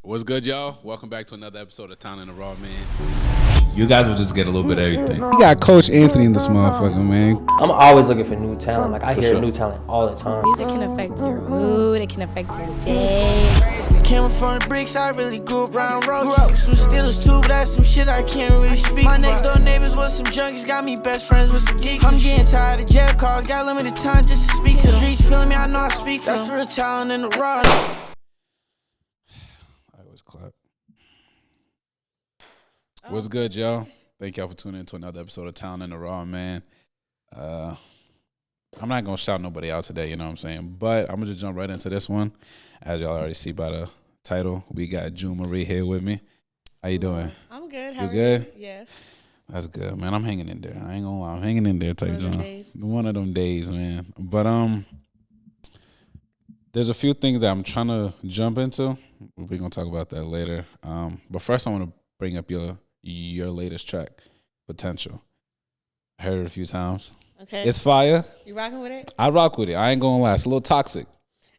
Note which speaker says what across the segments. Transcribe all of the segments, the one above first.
Speaker 1: What's good, y'all? Welcome back to another episode of Town in the Raw, man. You guys will just get a little bit of everything.
Speaker 2: We got Coach Anthony in this motherfucker, man.
Speaker 3: I'm always looking for new talent. Like, I hear new talent all the time.
Speaker 4: Music can affect your mood. It can affect your day.
Speaker 5: Came from the bricks, I really grew up around road. Grew up with some stealers too, but that's some shit I can't really speak. My next door neighbors was some junkies, got me best friends with some geeks. I'm getting tired of jail calls, got limited time just to speak to them. Streets feeling me, I know I speak for them. That's real talent in the raw.
Speaker 1: I always clap. What's good, y'all? Thank y'all for tuning in to another episode of Town in the Raw, man. I'm not going to shout nobody out today, you know what I'm saying? But I'm going to just jump right into this one. As y'all already see by the title, we got June Marie here with me. How you doing?
Speaker 4: I'm good. How
Speaker 1: you
Speaker 4: are
Speaker 1: good?
Speaker 4: you? Yeah.
Speaker 1: That's good, man. I'm hanging in there. I ain't going to lie. I'm hanging in there, type John. One of them days, man. But there's a few things that I'm trying to jump into. We're going to talk about that later. But first I want to bring up your latest track, Potential. I heard it a few times.
Speaker 4: Okay.
Speaker 1: It's fire.
Speaker 4: You rocking with it?
Speaker 1: I rock with it. I ain't gonna lie. It's a little toxic.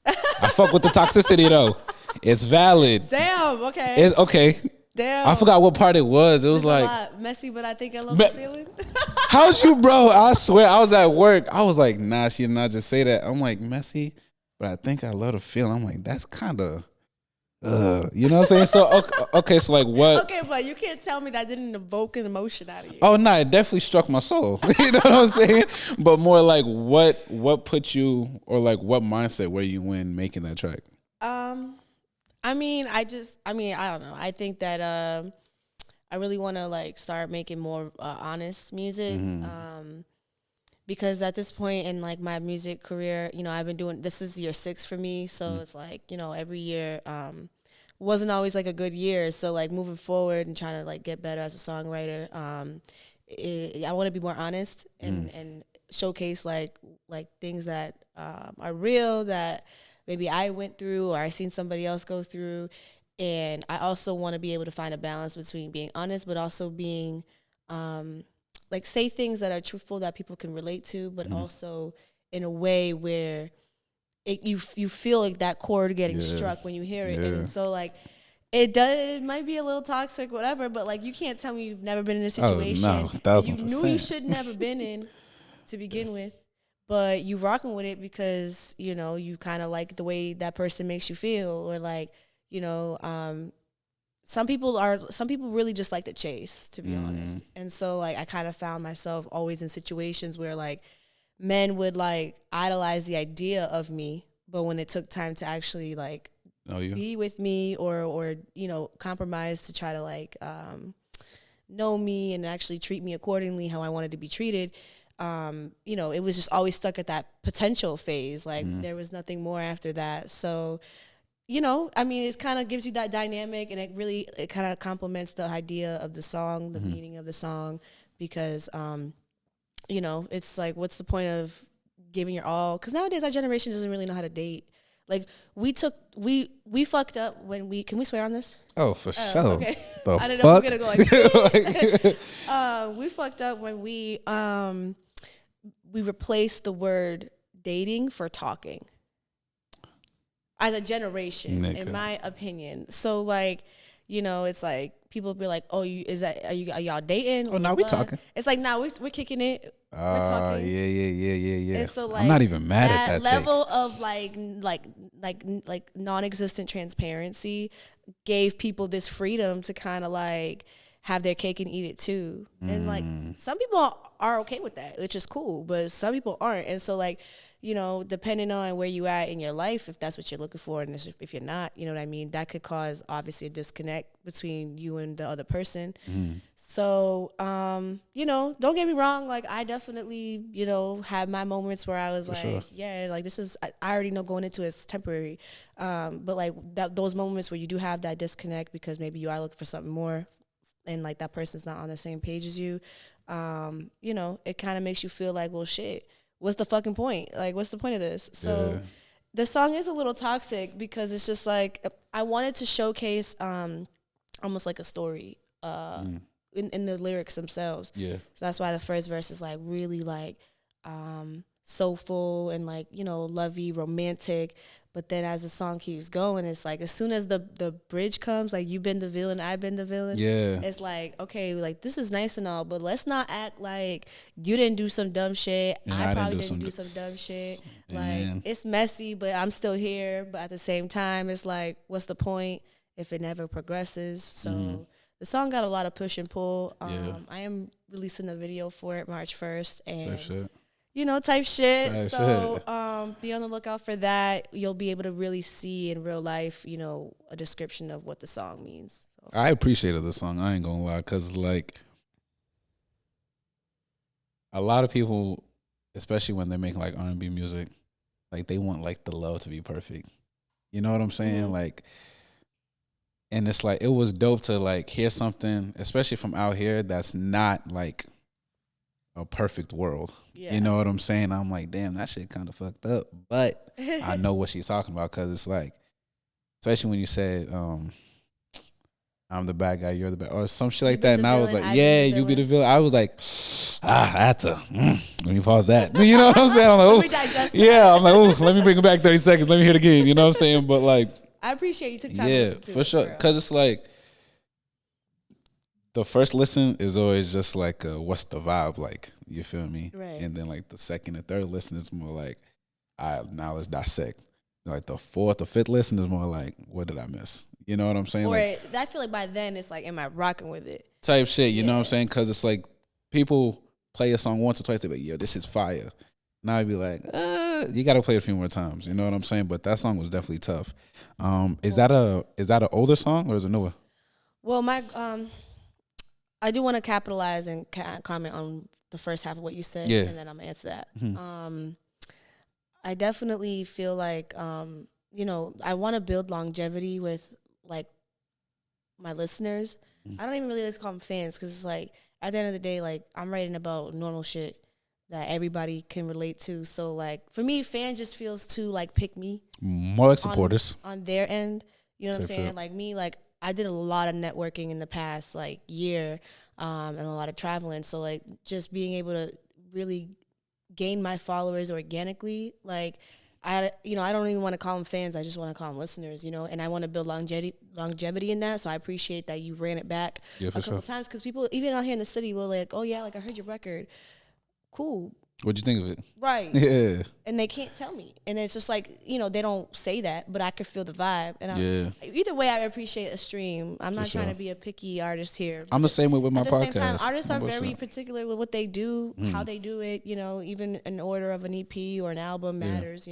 Speaker 1: I fuck with the toxicity though. It's valid.
Speaker 4: Damn. Okay.
Speaker 1: It's okay.
Speaker 4: Damn.
Speaker 1: I forgot what part it was. It was
Speaker 4: it's
Speaker 1: like
Speaker 4: a lot messy, but I think I love the feeling.
Speaker 1: How'd you, bro? I swear, I was at work. I was like, nah, she did not just say that. I'm like, messy, but I think I love the feeling. I'm like, that's kind of. You know what I'm saying? So okay, so like what?
Speaker 4: Okay, but you can't tell me that didn't evoke an emotion out of you.
Speaker 1: Oh no, it definitely struck my soul. You know what I'm saying? But more like what put you, or like what mindset were you in making that track?
Speaker 4: I don't know. I think that I really want to like start making more honest music.
Speaker 1: Mm-hmm.
Speaker 4: Because at this point in like my music career, you know, I've been doing, this is year 6 for me. So it's like, you know, every year wasn't always like a good year. So like moving forward and trying to like get better as a songwriter, I want to be more honest and showcase like things that are real that maybe I went through or I seen somebody else go through. And I also want to be able to find a balance between being honest, but also being, like say things that are truthful that people can relate to, but also in a way where you feel like that chord getting struck when you hear it. And so like it might be a little toxic, whatever, but like you can't tell me you've never been in a situation you knew you should never been in to begin with, but you rocking with it because, you know, you kind of like the way that person makes you feel, or like, you know, some people really just like to chase, to be honest. And so like I kind of found myself always in situations where like men would like idolize the idea of me, but when it took time to actually like be with me or you know, compromise to try to like know me and actually treat me accordingly how I wanted to be treated, you know, it was just always stuck at that potential phase. Like there was nothing more after that. So you know, I mean, it kind of gives you that dynamic, and it kind of complements the idea of the song, the meaning of the song, because, you know, it's like, what's the point of giving your all? Because nowadays our generation doesn't really know how to date. Like we fucked up when can we swear on this?
Speaker 1: Oh, for sure.
Speaker 4: Okay.
Speaker 1: I
Speaker 4: didn't know if we were gonna go like we fucked up when we replaced the word dating for talking. As a generation, in my opinion. So like, you know, it's like people be like, "Oh, are y'all dating?"
Speaker 1: Oh, now we talking.
Speaker 4: It's like now we're kicking it. We're talking.
Speaker 1: Yeah.
Speaker 4: And so like,
Speaker 1: I'm not even mad at that
Speaker 4: level of like non-existent transparency gave people this freedom to kind of like have their cake and eat it too. And like some people are okay with that, which is cool, but some people aren't. And so like, you know, depending on where you at in your life, if that's what you're looking for, and if you're not, you know what I mean, that could cause obviously a disconnect between you and the other person. So, you know, don't get me wrong. Like I definitely, you know, had my moments where I was yeah, like this is, I already know going into it's temporary. But like those moments where you do have that disconnect because maybe you are looking for something more and like that person's not on the same page as you, you know, it kind of makes you feel like, well, shit. What's the fucking point? Like, what's the point of this? So the song is a little toxic because it's just like, I wanted to showcase almost like a story in the lyrics themselves. Yeah. So that's why the first verse is like really like soulful and like, you know, lovey, romantic. But then as the song keeps going, it's like as soon as the bridge comes, like you've been the villain, I've been the villain.
Speaker 1: Yeah.
Speaker 4: It's like, okay, like this is nice and all, but let's not act like you didn't do some dumb shit. I probably didn't do some dumb shit. Like it's messy, but I'm still here. But at the same time, it's like, what's the point if it never progresses? So the song got a lot of push and pull. I am releasing a video for it March 1st, and
Speaker 1: Type shit.
Speaker 4: type shit. So be on the lookout for that. You'll be able to really see in real life, a description of what the song means. So.
Speaker 1: I appreciated the song. I ain't gonna lie, cause like a lot of people, especially when they're making like R&B music, like they want like the love to be perfect. You know what I'm saying? Like, and it's like it was dope to like hear something, especially from out here, that's not like a perfect world. Yeah. You know what I'm saying? I'm like, damn, that shit kind of fucked up. But I know what she's talking about, because it's like, especially when you said, I'm the bad guy, you're the bad, or some shit like that. And I was like, yeah, you be the villain. I was like, I had to, let me pause that. You know what I'm saying? I'm like, I'm like, oh, let me bring it back 30 seconds. Let me hear it again. You know what I'm saying? But like,
Speaker 4: I appreciate you took time to listen to it.
Speaker 1: For sure. Because it's like, the first listen is always just like, what's the vibe like? You feel me?
Speaker 4: Right.
Speaker 1: And then like the second and third listen is more like, now let's dissect. Like the fourth or fifth listen is more like, what did I miss? You know what I'm saying?
Speaker 4: Or
Speaker 1: like,
Speaker 4: I feel like by then it's like, am I rocking with it?
Speaker 1: Type shit, you know what I'm saying? Because it's like people play a song once or twice, they be like, yo, this is fire. Now I'd be like, you got to play it a few more times. You know what I'm saying? But that song was definitely tough. Is that an older song or is it newer?
Speaker 4: Well, I do want to capitalize and comment on the first half of what you said, and then I'm gonna answer that. Mm-hmm. I definitely feel like I want to build longevity with like my listeners. Mm-hmm. I don't even really like to call them fans, because it's like at the end of the day, like I'm writing about normal shit that everybody can relate to. So like for me, fan just feels too like pick me,
Speaker 1: more like supporters
Speaker 4: on their end. You know what I'm saying? Like me, like I did a lot of networking in the past like year, and a lot of traveling. So like just being able to really gain my followers organically, like I don't even want to call them fans. I just want to call them listeners, and I want to build longevity in that. So I appreciate that you ran it back a couple times, because people even out here in the city were like, oh yeah, like I heard your record. Cool.
Speaker 1: What'd you think of it?
Speaker 4: Right.
Speaker 1: Yeah.
Speaker 4: And they can't tell me. And it's just like, they don't say that, but I could feel the vibe. And either way, I appreciate a stream. I'm not trying to be a picky artist here.
Speaker 1: I'm the same way with my podcast. At the same time,
Speaker 4: artists are very particular with what they do, how they do it, even an order of an EP or an album matters,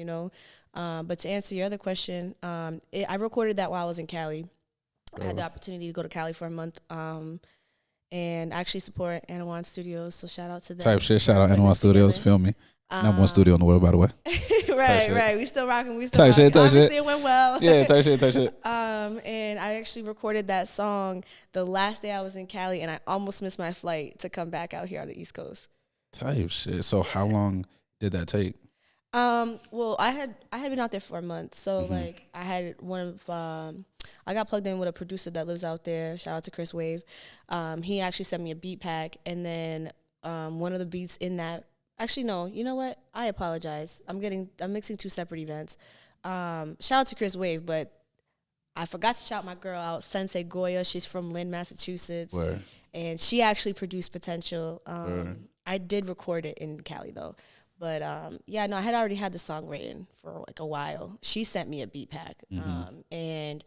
Speaker 4: But to answer your other question, I recorded that while I was in Cali. I had the opportunity to go to Cali for a month. And I actually support Anawan Studios, so shout out to them.
Speaker 1: Type shit, shout out Anawan Studios, feel me. Number one studio in the world, by the way.
Speaker 4: right. We still rocking. Obviously, it went well.
Speaker 1: Yeah, type shit.
Speaker 4: And I actually recorded that song the last day I was in Cali, and I almost missed my flight to come back out here on the East Coast.
Speaker 1: Type shit. So how long did that take?
Speaker 4: Well, I had been out there for a month, so like I had I got plugged in with a producer that lives out there. Shout out to Chris Wave. He actually sent me a beat pack, and then one of the beats in that. Actually, no. You know what? I apologize. I'm mixing two separate events. Shout out to Chris Wave, but I forgot to shout my girl out, Sensei Goya. She's from Lynn, Massachusetts, and she actually produced Potential. I did record it in Cali though. But, I had already had the song written for like a while. She sent me a beat pack. And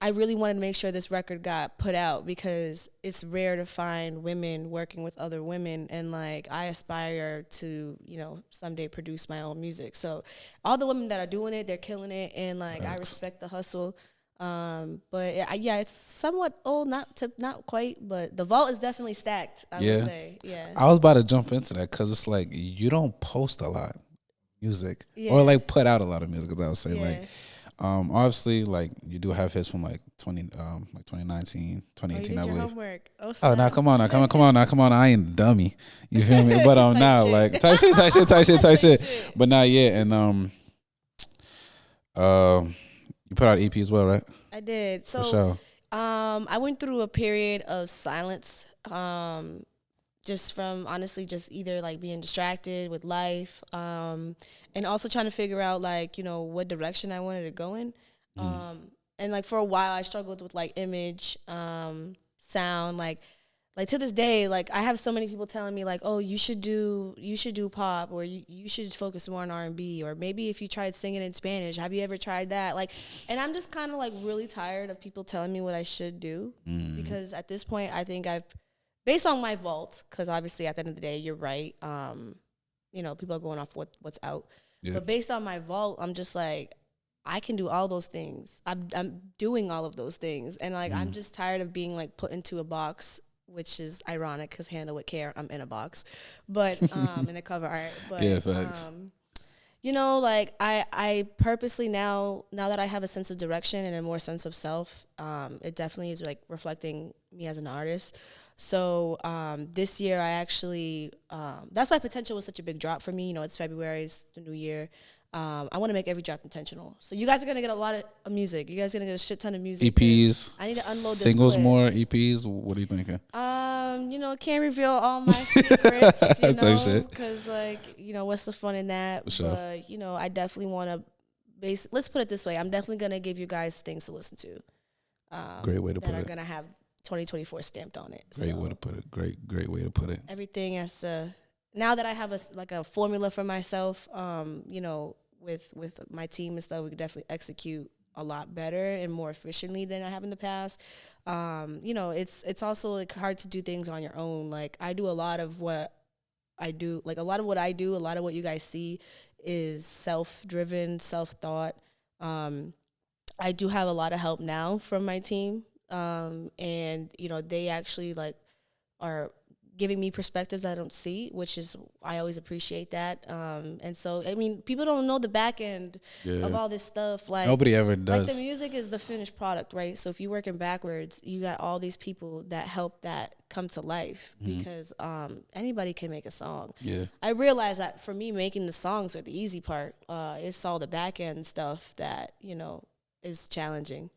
Speaker 4: I really wanted to make sure this record got put out, because it's rare to find women working with other women. And like, I aspire to, someday produce my own music. So all the women that are doing it, they're killing it. And like, I respect the hustle. But it's somewhat old, not quite, but the vault is definitely stacked, I would say. Yeah.
Speaker 1: I was about to jump into that, because it's like, you don't post a lot music or like put out a lot of music, I would say. Like, obviously, like you do have hits from like 2019, 2018, I believe.
Speaker 4: Homework.
Speaker 1: Oh, now come on. I ain't a dummy. You feel me? But now shit. Like type shit. But now, and you put out an EP as well, right?
Speaker 4: I did. So,
Speaker 1: for sure.
Speaker 4: I went through a period of silence just from honestly just either like being distracted with life, and also trying to figure out like, you know, what direction I wanted to go in. And like for a while I struggled with like image, sound, like to this day, like I have so many people telling me like, oh, you should do pop, or you should focus more on R&B, or maybe if you tried singing in Spanish, have you ever tried that? Like, and I'm just kind of like really tired of people telling me what I should do, because at this point I think I've, based on my vault, because obviously at the end of the day, you're right, you know, people are going off what's out, but based on my vault, I'm just like, I can do all those things. I'm doing all of those things, and like I'm just tired of being like put into a box, which is ironic because Handle With Care, I'm in a box, but in the cover art. But
Speaker 1: Yeah, facts.
Speaker 4: you know, like I purposely now that I have a sense of direction and a more sense of self, it definitely is like reflecting me as an artist. So this year I actually, that's why Potential was such a big drop for me. You know, it's February, it's the new year. I want to make every drop intentional. So you guys are gonna get a lot of music. You guys are gonna get a shit ton of music.
Speaker 1: EPs.
Speaker 4: I need to unload this
Speaker 1: singles
Speaker 4: clip.
Speaker 1: more EPs. What are you thinking?
Speaker 4: You know, can't reveal all my secrets, you know,
Speaker 1: shit.
Speaker 4: because like, you know, what's the fun in that?
Speaker 1: For sure.
Speaker 4: But you know, I definitely want to let's put it this way. I'm definitely gonna give you guys things to listen to.
Speaker 1: Great way to
Speaker 4: that
Speaker 1: put
Speaker 4: are
Speaker 1: it.
Speaker 4: gonna have 2024 stamped on it.
Speaker 1: Great way to put it. Great way to put it.
Speaker 4: Everything as now that I have a formula for myself, you know, with my team and stuff, we could definitely execute a lot better and more efficiently than I have in the past. You know, it's also like hard to do things on your own. Like I do a lot of what I do, like a lot of what I do, a lot of what you guys see is self-driven, self-thought. I do have a lot of help now from my team. And you know, they actually like are giving me perspectives I don't see, which is, I always appreciate that. And so, I mean, people don't know the back end of all this stuff. Like
Speaker 1: Nobody ever does.
Speaker 4: Like the music is the finished product, right? So if you're working backwards, you got all these people that help that come to life, because anybody can make a song. Yeah. I realize that for me, making the songs are the easy part. It's all the back end stuff that, you know, is challenging.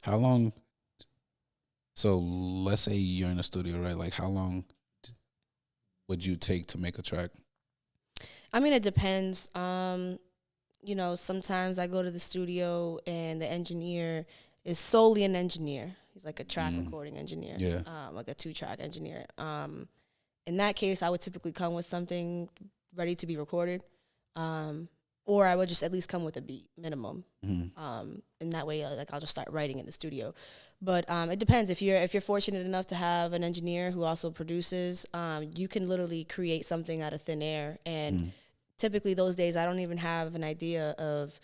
Speaker 1: How long? So let's say you're in the studio, right? Like how long would you take to make a track?
Speaker 4: I mean, it depends. You know, sometimes I go to the studio and the engineer is solely an engineer. He's like a track recording engineer. Yeah. Like a 2-track engineer. In that case, I would typically come with something ready to be recorded. Or I would just at least come with a beat minimum. And that way, like I'll just start writing in the studio. But it depends. If you're fortunate enough to have an engineer who also produces, you can literally create something out of thin air. And typically those days, I don't even have an idea of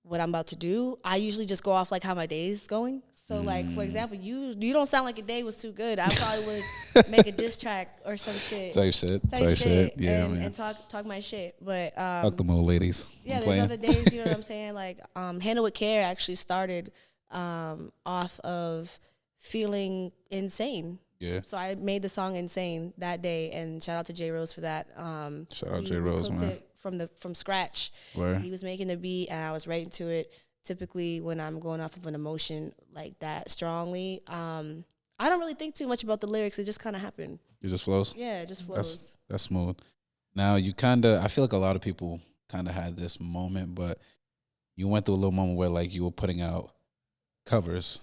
Speaker 4: what I'm about to do. I usually just go off like how my day's going. So like, for example, you don't sound like your day was too good. I probably would make a diss track or some shit.
Speaker 1: Type shit. Yeah,
Speaker 4: and,
Speaker 1: man.
Speaker 4: And talk my shit. But
Speaker 1: fuck them old ladies.
Speaker 4: Yeah, there's other days, you know what I'm saying? Like Handle With Care actually started off of feeling insane. Yeah. So I made the song Insane that day, and shout out to J Rose for that.
Speaker 1: Shout out J Rose, man.
Speaker 4: From scratch. Where? He was making the beat and I was writing to it. Typically when I'm going off of an emotion like that strongly, I don't really think too much about the lyrics. It just kind of happened.
Speaker 1: It just flows?
Speaker 4: Yeah, it just flows.
Speaker 1: That's smooth. Now you I feel like a lot of people kind of had this moment, but you went through a little moment where like you were putting out covers.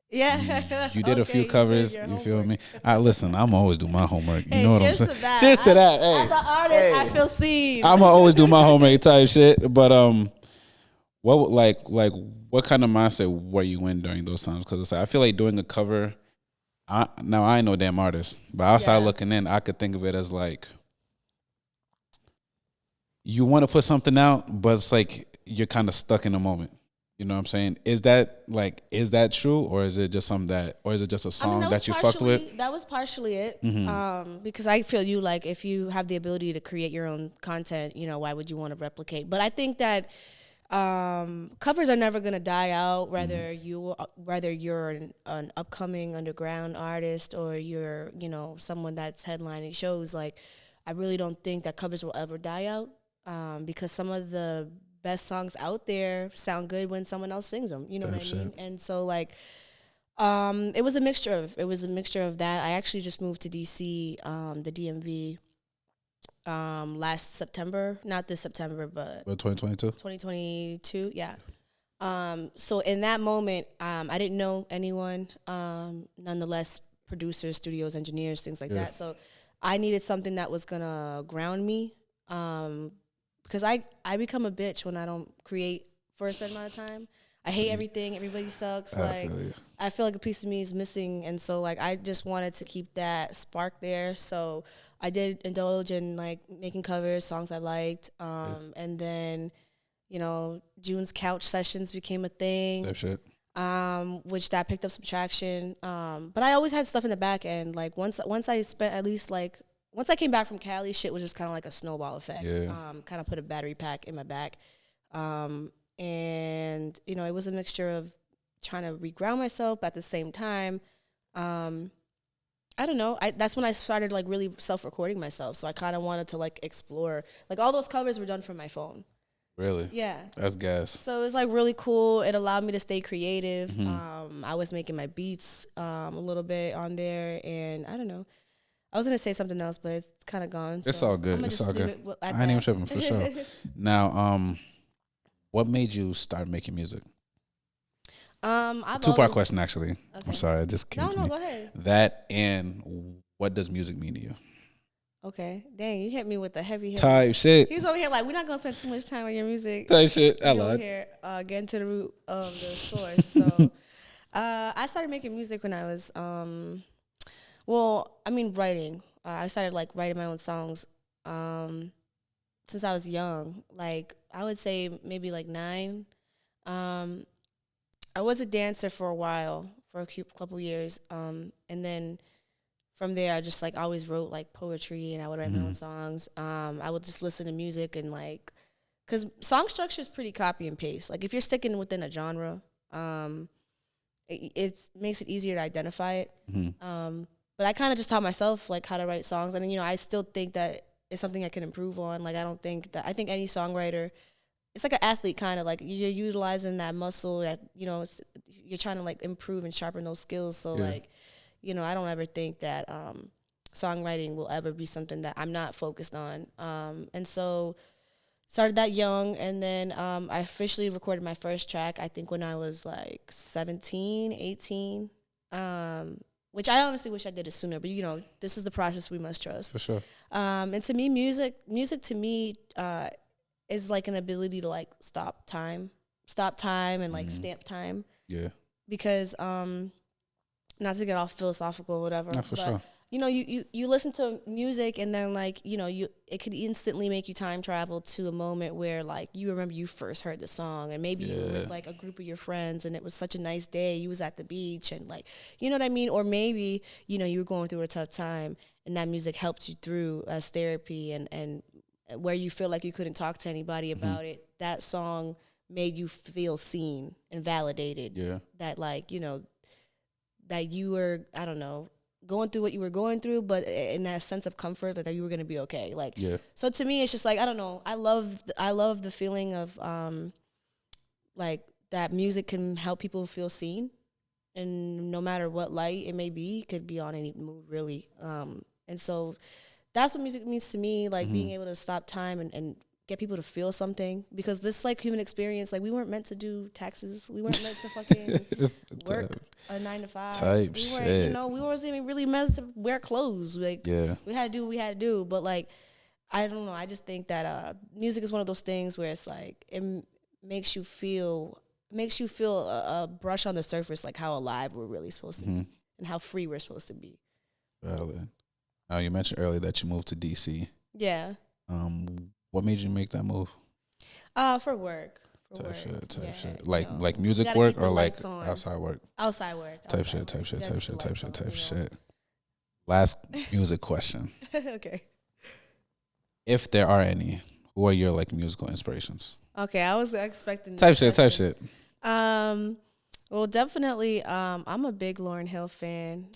Speaker 4: Yeah.
Speaker 1: You did a few covers, you feel me? Listen, I'm always do my homework. You know what I'm saying?
Speaker 4: Cheers
Speaker 1: to that. Hey.
Speaker 4: As an artist, I feel seen.
Speaker 1: I'm always do my homework type shit. But what kind of mindset were you in during those times? Because I feel like doing a cover. I ain't no damn artist, but outside looking in, I could think of it as like you want to put something out, but it's like you're kind of stuck in the moment. You know what I'm saying? Is that true, or is it just something or is it just a song that you fucked with?
Speaker 4: That was partially it. Because I feel you like if you have the ability to create your own content, you know, why would you want to replicate? But I think that covers are never gonna die out. Whether you're an upcoming underground artist or you're, you know, someone that's headlining shows, like I really don't think that covers will ever die out. Because some of the best songs out there sound good when someone else sings them. You know what I mean? And so like, It was a mixture of that. I actually just moved to DC, the DMV, last September, not this September, but
Speaker 1: 2022.
Speaker 4: 2022. Yeah. So in that moment, I didn't know anyone. Nonetheless, producers, studios, engineers, things like that. So I needed something that was gonna ground me, because I become a bitch when I don't create for a certain amount of time. I hate everything. Everybody sucks. I feel like a piece of me is missing, and so like I just wanted to keep that spark there. So I did indulge in like making covers, songs I liked, and then, you know, June's couch sessions became a thing.
Speaker 1: That shit.
Speaker 4: Which that picked up some traction. But I always had stuff in the back end. Like once I spent at least like once I came back from Cali, shit was just kind of like a snowball effect.
Speaker 1: Yeah.
Speaker 4: Kind of put a battery pack in my back. And, you know, it was a mixture of trying to reground myself, but at the same time, I don't know. That's when I started like really self-recording myself. So I kind of wanted to like explore. Like all those covers were done from my phone.
Speaker 1: Really?
Speaker 4: Yeah.
Speaker 1: That's gas.
Speaker 4: So it was like really cool. It allowed me to stay creative. I was making my beats a little bit on there, and I don't know. I was gonna say something else, but it's kind of gone.
Speaker 1: It's
Speaker 4: so
Speaker 1: all good.
Speaker 4: I'ma
Speaker 1: It's
Speaker 4: just
Speaker 1: all
Speaker 4: leave
Speaker 1: good.
Speaker 4: it at
Speaker 1: I ain't even
Speaker 4: that.
Speaker 1: tripping for sure. Now, what made you start making music?
Speaker 4: I've
Speaker 1: Two-part
Speaker 4: always-
Speaker 1: question, actually.
Speaker 4: Okay.
Speaker 1: I'm sorry, it just came to me.
Speaker 4: go ahead.
Speaker 1: That and what does music mean to you?
Speaker 4: Okay, dang, you hit me with the heavy.
Speaker 1: Type shit.
Speaker 4: He's over here like, we're not gonna spend too much time on your music.
Speaker 1: Type shit. I
Speaker 4: We over
Speaker 1: lied.
Speaker 4: here getting to the root of the source. So I started making music when I was, writing. I started like writing my own songs since I was young. Like I would say maybe like 9. I was a dancer for a while, for a couple years, and then from there I just like always wrote like poetry, and I would write my own songs. I would just listen to music and like, because song structure is pretty copy and paste. Like if you're sticking within a genre, it makes it easier to identify it. But I kind of just taught myself like how to write songs, and you know I still think that it's something I can improve on. Like I think any songwriter, it's like an athlete kind of, like you're utilizing that muscle that, you know, you're trying to like improve and sharpen those skills. So like, you know, I don't ever think that songwriting will ever be something that I'm not focused on. And so started that young, and then I officially recorded my first track, I think when I was like 17, 18, which I honestly wish I did it sooner, but you know, this is the process we must trust.
Speaker 1: For sure.
Speaker 4: And to me, music to me is like an ability to like stop time and like stamp time.
Speaker 1: Yeah.
Speaker 4: Because not to get all philosophical or whatever,
Speaker 1: Not for
Speaker 4: but
Speaker 1: sure.
Speaker 4: you know, you listen to music, and then like, you know, it could instantly make you time travel to a moment where like you remember you first heard the song, and maybe you were with like a group of your friends, and it was such a nice day, you was at the beach, and like, you know what I mean? Or maybe, you know, you were going through a tough time, and that music helped you through as therapy, and where you feel like you couldn't talk to anybody about it, that song made you feel seen and validated.
Speaker 1: Yeah.
Speaker 4: That like, you know, that you were, I don't know, going through what you were going through, but in that sense of comfort that you were going to be okay. Like, so to me, it's just like, I don't know. I love the feeling of, like that music can help people feel seen, and no matter what light it may be, it could be on any mood really. And so that's what music means to me, like being able to stop time and get people to feel something, because this like human experience, like we weren't meant to do taxes. We weren't meant to fucking work a 9 to 5.
Speaker 1: Type
Speaker 4: we weren't,
Speaker 1: shit.
Speaker 4: you know, we wasn't even really meant to wear clothes. Like we had to do what we had to do. But like, I don't know. I just think that music is one of those things where it's like it makes you feel a brush on the surface, like how alive we're really supposed to be and how free we're supposed to be.
Speaker 1: Valid. Now you mentioned earlier that you moved to DC.
Speaker 4: Yeah.
Speaker 1: What made you make that move?
Speaker 4: For work.
Speaker 1: Type
Speaker 4: Yeah,
Speaker 1: shit.
Speaker 4: you
Speaker 1: Like
Speaker 4: know,
Speaker 1: like
Speaker 4: you
Speaker 1: music
Speaker 4: gotta
Speaker 1: work
Speaker 4: keep the
Speaker 1: or like
Speaker 4: lights on.
Speaker 1: outside work?
Speaker 4: Outside work.
Speaker 1: Type
Speaker 4: outside
Speaker 1: shit.
Speaker 4: work. You gotta keep the lights on, you know.
Speaker 1: Shit. Last music question.
Speaker 4: Okay.
Speaker 1: If there are any, who are your like musical inspirations?
Speaker 4: Okay, I was expecting
Speaker 1: Type
Speaker 4: this
Speaker 1: shit.
Speaker 4: question. Well, definitely, I'm a big Lauryn Hill fan.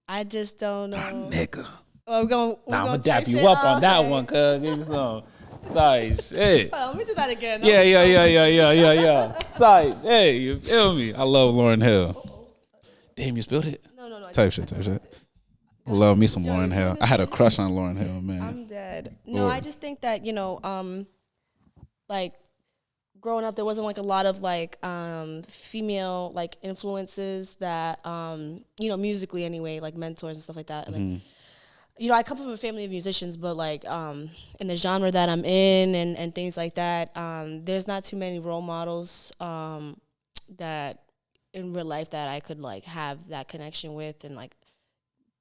Speaker 4: I just don't know.
Speaker 1: Nigga.
Speaker 4: Oh, we're
Speaker 1: I'm gonna
Speaker 4: type
Speaker 1: dap you
Speaker 4: shit?
Speaker 1: up on that
Speaker 4: Okay.
Speaker 1: one, cuz. Give me some. Sorry, shit.
Speaker 4: Hold on, let me do that again.
Speaker 1: Yeah. Sorry, hey, you feel me? I love Lauryn Hill. Damn, you spilled it.
Speaker 4: No.
Speaker 1: Type shit. Love me some Lauryn Hill. I had a crush on Lauryn Hill, man.
Speaker 4: I'm dead. No, I just think that, like growing up, there wasn't like a lot of like female like influences that musically anyway, like mentors and stuff like that. And, like, I come from a family of musicians, but like in the genre that I'm in and things like that, there's not too many role models that in real life that I could like have that connection with and like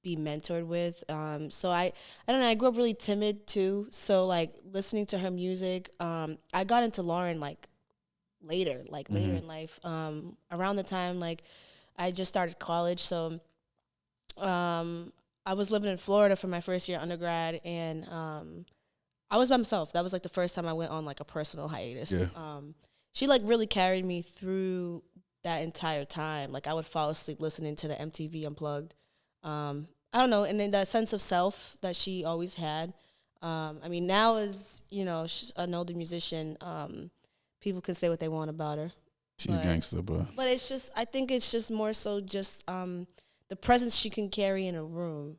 Speaker 4: be mentored with. So I don't know, I grew up really timid too. So like listening to her music, I got into Lauryn like later in life, around the time like I just started college. So I was living in Florida for my first year undergrad, and I was by myself. That was like the first time I went on like a personal hiatus.
Speaker 1: Yeah.
Speaker 4: She like really carried me through that entire time. Like I would fall asleep listening to the MTV Unplugged. I don't know, and then that sense of self that she always had. I mean, now as she's an older musician, people can say what they want about her.
Speaker 1: She's gangster, bro.
Speaker 4: But it's just, I think it's just more so just the presence she can carry in a room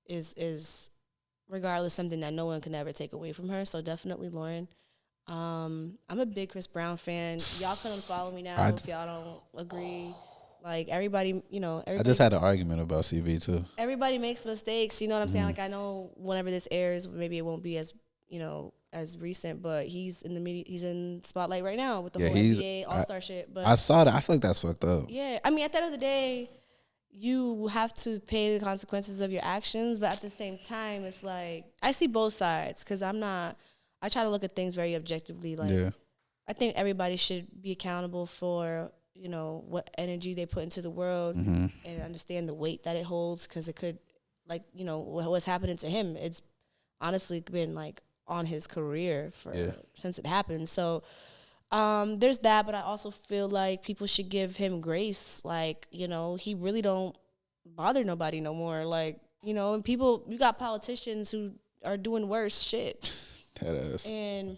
Speaker 4: is regardless something that no one can ever take away from her. So definitely Lauryn. I'm a big Chris Brown fan. Y'all couldn't follow me now if y'all don't agree. Like everybody, everybody.
Speaker 1: I just had an argument about CV too.
Speaker 4: Everybody makes mistakes. You know what I'm saying? Like I know whenever this airs, maybe it won't be as as recent, but he's in the media. He's in spotlight right now with the whole NBA All-Star shit. But
Speaker 1: I saw that. I feel like that's fucked up.
Speaker 4: Yeah, I mean, at the end of the day, you have to pay the consequences of your actions, but at the same time, it's like I see both sides because I try to look at things very objectively. Like I think everybody should be accountable for what energy they put into the world and understand the weight that it holds, because it could, like, what's happening to him, it's honestly been like on his career since it happened. So there's that, but I also feel like people should give him grace. Like, he really don't bother nobody no more. Like, and you got politicians who are doing worse shit.
Speaker 1: That ass.
Speaker 4: And,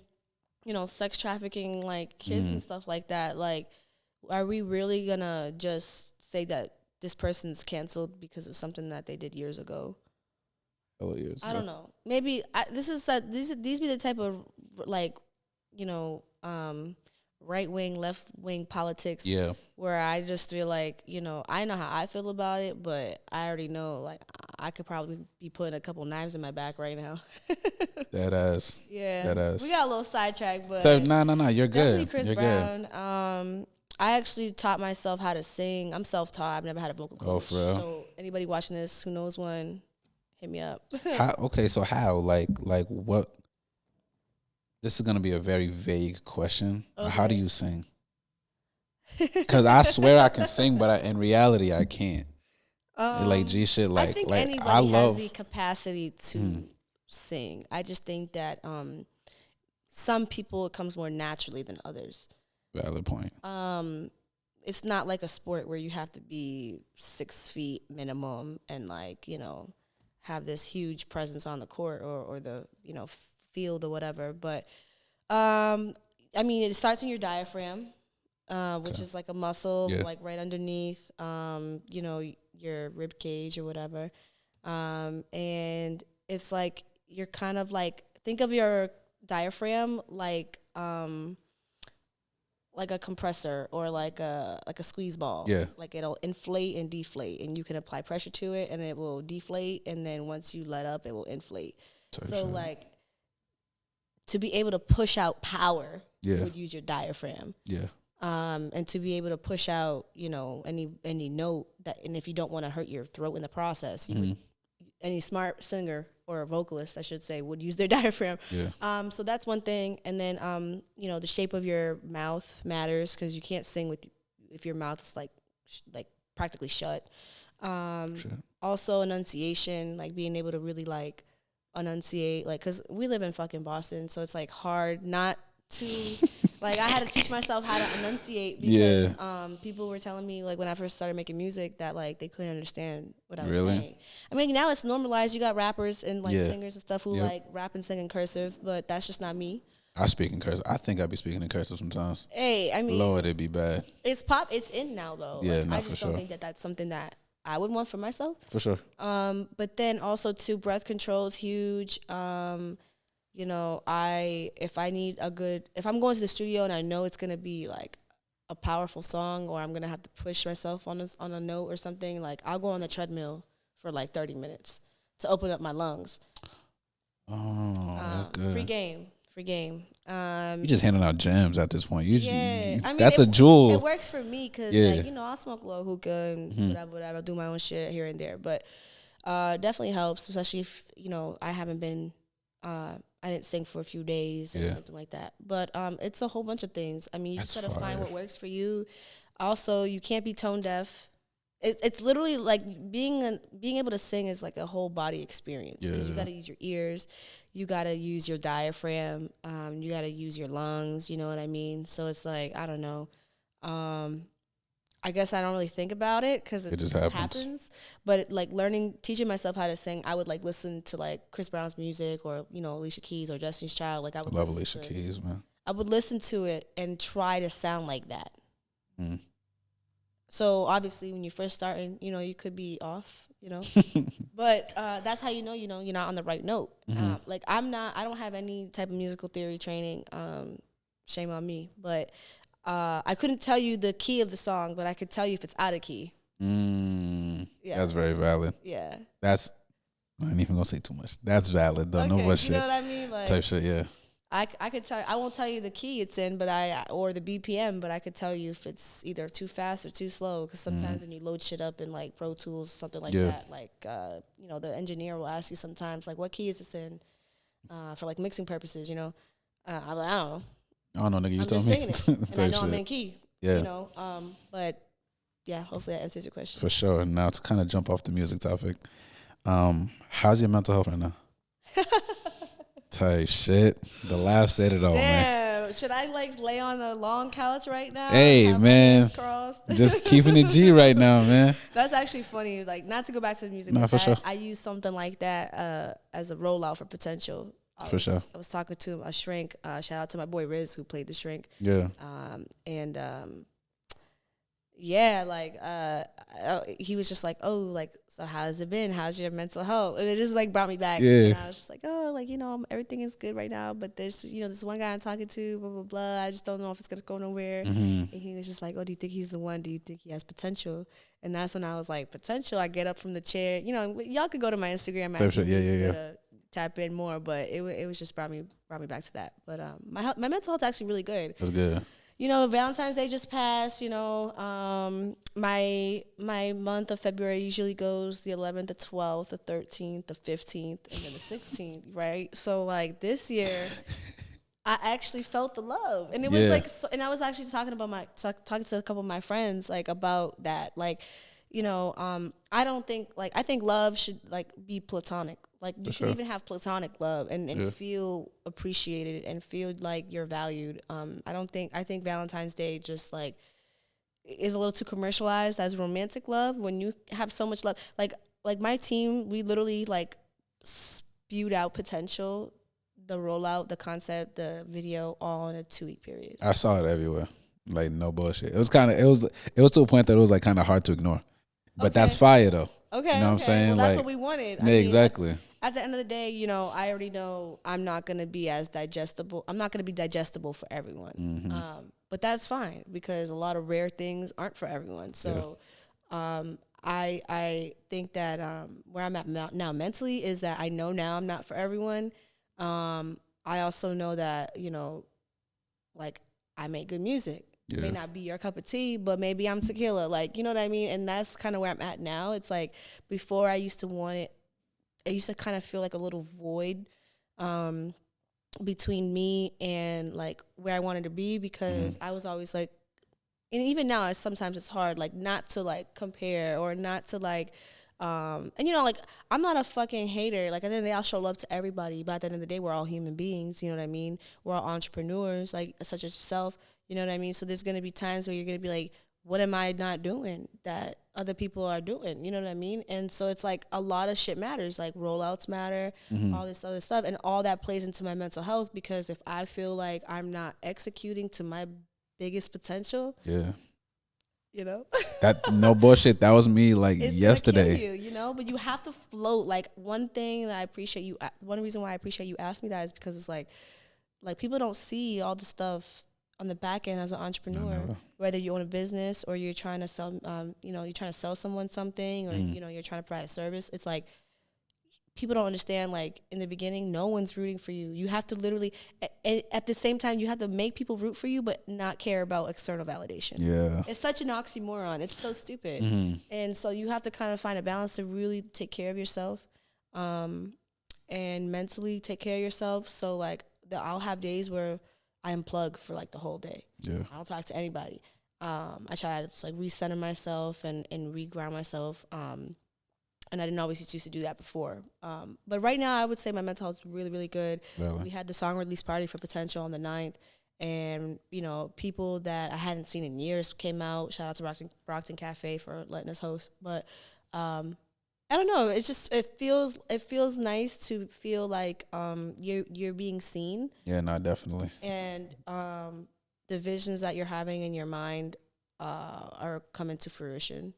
Speaker 4: sex trafficking, like, kids and stuff like that. Like, are we really gonna just say that this person's canceled because it's something that they did years ago? I don't know. Maybe these be the type of like, right wing, left wing politics. Yeah. Where I just feel like, I know how I feel about it, but I already know like I could probably be putting a couple knives in my back right now.
Speaker 1: That ass.
Speaker 4: Yeah.
Speaker 1: That ass.
Speaker 4: We got a little sidetracked, but
Speaker 1: no, you're good.
Speaker 4: Chris Brown.
Speaker 1: Good.
Speaker 4: I actually taught myself how to sing. I'm self-taught. I've never had a vocal coach.
Speaker 1: Oh, for real?
Speaker 4: So anybody watching this who knows one, hit me up.
Speaker 1: So how? Like what? This is going to be a very vague question. Okay. How do you sing? Because I swear I can sing, but in reality, I can't. Like G shit, like,
Speaker 4: I think
Speaker 1: like
Speaker 4: anybody
Speaker 1: I love
Speaker 4: has the capacity to sing. I just think that some people, it comes more naturally than others.
Speaker 1: Valid point.
Speaker 4: It's not like a sport where you have to be 6 feet minimum and like, have this huge presence on the court or the, field or whatever. But, I mean, it starts in your diaphragm, which is like a muscle, like right underneath, your rib cage or whatever. And it's like, you're kind of like, think of your diaphragm like a compressor or like a squeeze ball. Yeah. Like it'll inflate and deflate, and you can apply pressure to it and it will deflate, and then once you let up, it will inflate. So like to be able to push out power, you would use your diaphragm. Yeah. And to be able to push out, any note that, and if you don't want to hurt your throat in the process, you would, any smart singer or a vocalist, I should say, would use their diaphragm. Yeah. So that's one thing. And then, the shape of your mouth matters, because you can't sing if your mouth is like practically shut. Also enunciation, like being able to really like enunciate, like, because we live in fucking Boston, so it's like hard not to like, I had to teach myself how to enunciate because people were telling me, like, when I first started making music, that like they couldn't understand what I was saying. I mean, now it's normalized. You got rappers and like singers and stuff who like rap and sing in cursive, but that's just not me.
Speaker 1: I speak in cursive. I think I be speaking in cursive sometimes.
Speaker 4: Hey, I mean,
Speaker 1: Lord, it'd be bad.
Speaker 4: It's in now though.
Speaker 1: Yeah,
Speaker 4: like, I just don't think that that's something that I would want for myself.
Speaker 1: For sure.
Speaker 4: But then also too, breath control is huge. You know, if I'm going to the studio and I know it's gonna be like a powerful song, or I'm gonna have to push myself on a note or something, like I'll go on the treadmill for like 30 minutes to open up my lungs.
Speaker 1: Oh, that's good.
Speaker 4: Free game.
Speaker 1: You just handing out gems at this point.
Speaker 4: I mean,
Speaker 1: that's a jewel.
Speaker 4: It works for me because, like, you know, I'll smoke a little hookah and whatever, do my own shit here and there. But definitely helps, especially if, you know, I didn't sing for a few days or something like that. But it's a whole bunch of things. I mean, you just got to find what works for you. Also, you can't be tone deaf. It's literally like being able to sing is like a whole body experience. Because you got to use your ears, you got to use your diaphragm, you got to use your lungs. You know what I mean? So it's like, I don't know. I guess I don't really think about it because it just happens. But like teaching myself how to sing, I would like listen to like Chris Brown's music or, you know, Alicia Keys or Destiny's Child. Like I would
Speaker 1: love Alicia Keys, man.
Speaker 4: I would listen to it and try to sound like that. So obviously, when you're first starting, you know, you could be off, you know, but that's how you know you're not on the right note. Like I don't have any type of musical theory training. Shame on me, but I couldn't tell you the key of the song, but I could tell you if it's out of key.
Speaker 1: Yeah, that's very valid.
Speaker 4: Yeah,
Speaker 1: I ain't even gonna say too much. That's valid though. Okay, no bullshit.
Speaker 4: You know what I mean? Like,
Speaker 1: type shit. Yeah.
Speaker 4: I could tell. I won't tell you the key it's in, or the BPM, but I could tell you if it's either too fast or too slow. Because sometimes when you load shit up in like Pro Tools, something like that, like you know, the engineer will ask you sometimes like, "What key is this in?" For like mixing purposes, you know. I'm like, I don't know.
Speaker 1: I don't know, nigga. You
Speaker 4: I'm
Speaker 1: told
Speaker 4: just
Speaker 1: me.
Speaker 4: singing it, and I know I'm in key.
Speaker 1: Yeah.
Speaker 4: You know. But yeah, hopefully that answers your question.
Speaker 1: For sure. Now to kind of jump off the music topic, how's your mental health right now? Type shit. The laugh said it all, man.
Speaker 4: Damn. Should I like lay on a long couch right now?
Speaker 1: Hey, man. Just keeping it G right now, man.
Speaker 4: That's actually funny. Like, not to go back to the music.
Speaker 1: No, for sure.
Speaker 4: I use something like that as a rollout for potential. I was talking to a shrink. Shout out to my boy Riz who played the shrink.
Speaker 1: Yeah.
Speaker 4: Yeah, like he was just like, oh, like, so how's it been? How's your mental health? And it just like brought me back.
Speaker 1: Yeah.
Speaker 4: And I was just like, oh, like, you know, everything is good right now, but there's, you know, this one guy I'm talking to, blah blah blah. I just don't know if it's gonna go nowhere. And he was just like, oh, do you think he's the one? Do you think he has potential? And that's when I was like, potential. I get up from the chair. You know, y'all could go to my Instagram. Yeah. Tap in more, but it was just brought me back to that. But my mental health actually really good.
Speaker 1: That's good.
Speaker 4: You know, Valentine's Day just passed. You know, my month of February usually goes the 11th, the 12th, the 13th, the 15th, and then the 16th, right? So like this year, I actually felt the love, and it was like, and I was actually talking to a couple of my friends like about that, like, you know, I think love should like be platonic. Like you can even have platonic love and feel appreciated and feel like you're valued. I think Valentine's Day just like is a little too commercialized as romantic love when you have so much love. Like my team, we literally like spewed out potential, the rollout, the concept, the video, all in a 2-week period.
Speaker 1: I saw it everywhere. Like no bullshit. It was to a point that it was like kind of hard to ignore. But that's fire though.
Speaker 4: Okay.
Speaker 1: You know what I'm saying?
Speaker 4: Well, that's
Speaker 1: like,
Speaker 4: what we wanted.
Speaker 1: I mean, exactly.
Speaker 4: At the end of the day, you know, I already know I'm not going to be as digestible. I'm not going to be digestible for everyone. But that's fine because a lot of rare things aren't for everyone. So I think that where I'm at now mentally is that I know now I'm not for everyone. I also know that, you know, like I make good music. It may not be your cup of tea, but maybe I'm tequila. Like, you know what I mean? And that's kind of where I'm at now. It's like before I used to want it. I used to kind of feel like a little void between me and like where I wanted to be because I was always like, and even now sometimes it's hard like not to like compare or not to like, and you know, like I'm not a fucking hater. Like at the end of the day, I'll show love to everybody, but at the end of the day, we're all human beings. You know what I mean? We're all entrepreneurs, like such as yourself. You know what I mean? So there's gonna be times where you're gonna be like, what am I not doing that other people are doing? You know what I mean? And so it's like a lot of shit matters. Like rollouts matter, all this other stuff. And all that plays into my mental health because if I feel like I'm not executing to my biggest potential, you know?
Speaker 1: That no bullshit. That was me like
Speaker 4: It's
Speaker 1: yesterday.
Speaker 4: gonna kill you, you know. But you have to float. Like one thing that I appreciate you. One reason why I appreciate you asked me that is because it's like people don't see all the stuff on the back end as an entrepreneur. Whether you own a business or you're trying to sell, you're trying to sell someone something, or you're trying to provide a service. It's like people don't understand. Like in the beginning, no one's rooting for you. You have to literally, at the same time, you have to make people root for you, but not care about external validation.
Speaker 1: Yeah,
Speaker 4: it's such an oxymoron. It's so stupid. And so you have to kind of find a balance to really take care of yourself, and mentally take care of yourself. So like I'll have days where I unplug for like the whole day.
Speaker 1: Yeah,
Speaker 4: I don't talk to anybody. I try to just like recenter myself and reground myself. And I didn't always used to do that before. But right now, I would say my mental health is really, really good.
Speaker 1: really?
Speaker 4: We had the song release party for Potential on the 9th. And, people that I hadn't seen in years came out. Shout out to Brockton Cafe for letting us host. But I don't know. It's just it feels nice to feel like you're being seen.
Speaker 1: Yeah, no, definitely.
Speaker 4: And the visions that you're having in your mind are coming to fruition.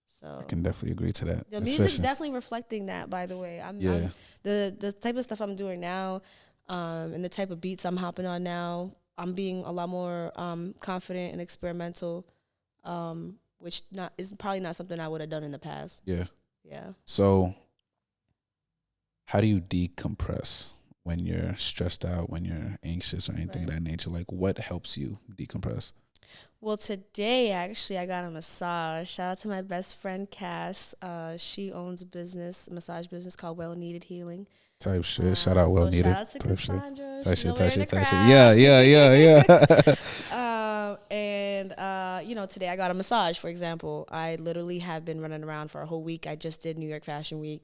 Speaker 4: So
Speaker 1: I can definitely agree to that.
Speaker 4: the music's definitely reflecting that, by the way. I'm the type of stuff I'm doing now, and the type of beats I'm hopping on now, I'm being a lot more confident and experimental, which is probably not something I would have done in the past.
Speaker 1: Yeah.
Speaker 4: Yeah.
Speaker 1: So how do you decompress when you're stressed out, when you're anxious or anything of that nature? Like what helps you decompress?
Speaker 4: Well, today, actually, I got a massage. Shout out to my best friend, Cass. She owns a massage business called Well Needed Healing.
Speaker 1: Type shit. Shout out Well Needed.
Speaker 4: Shout out to
Speaker 1: Type shit.
Speaker 4: Cassandra.
Speaker 1: Type shit.
Speaker 4: Yeah.
Speaker 1: Yeah.
Speaker 4: Today I got a massage, for example. I literally have been running around for a whole week. I just did New York Fashion Week,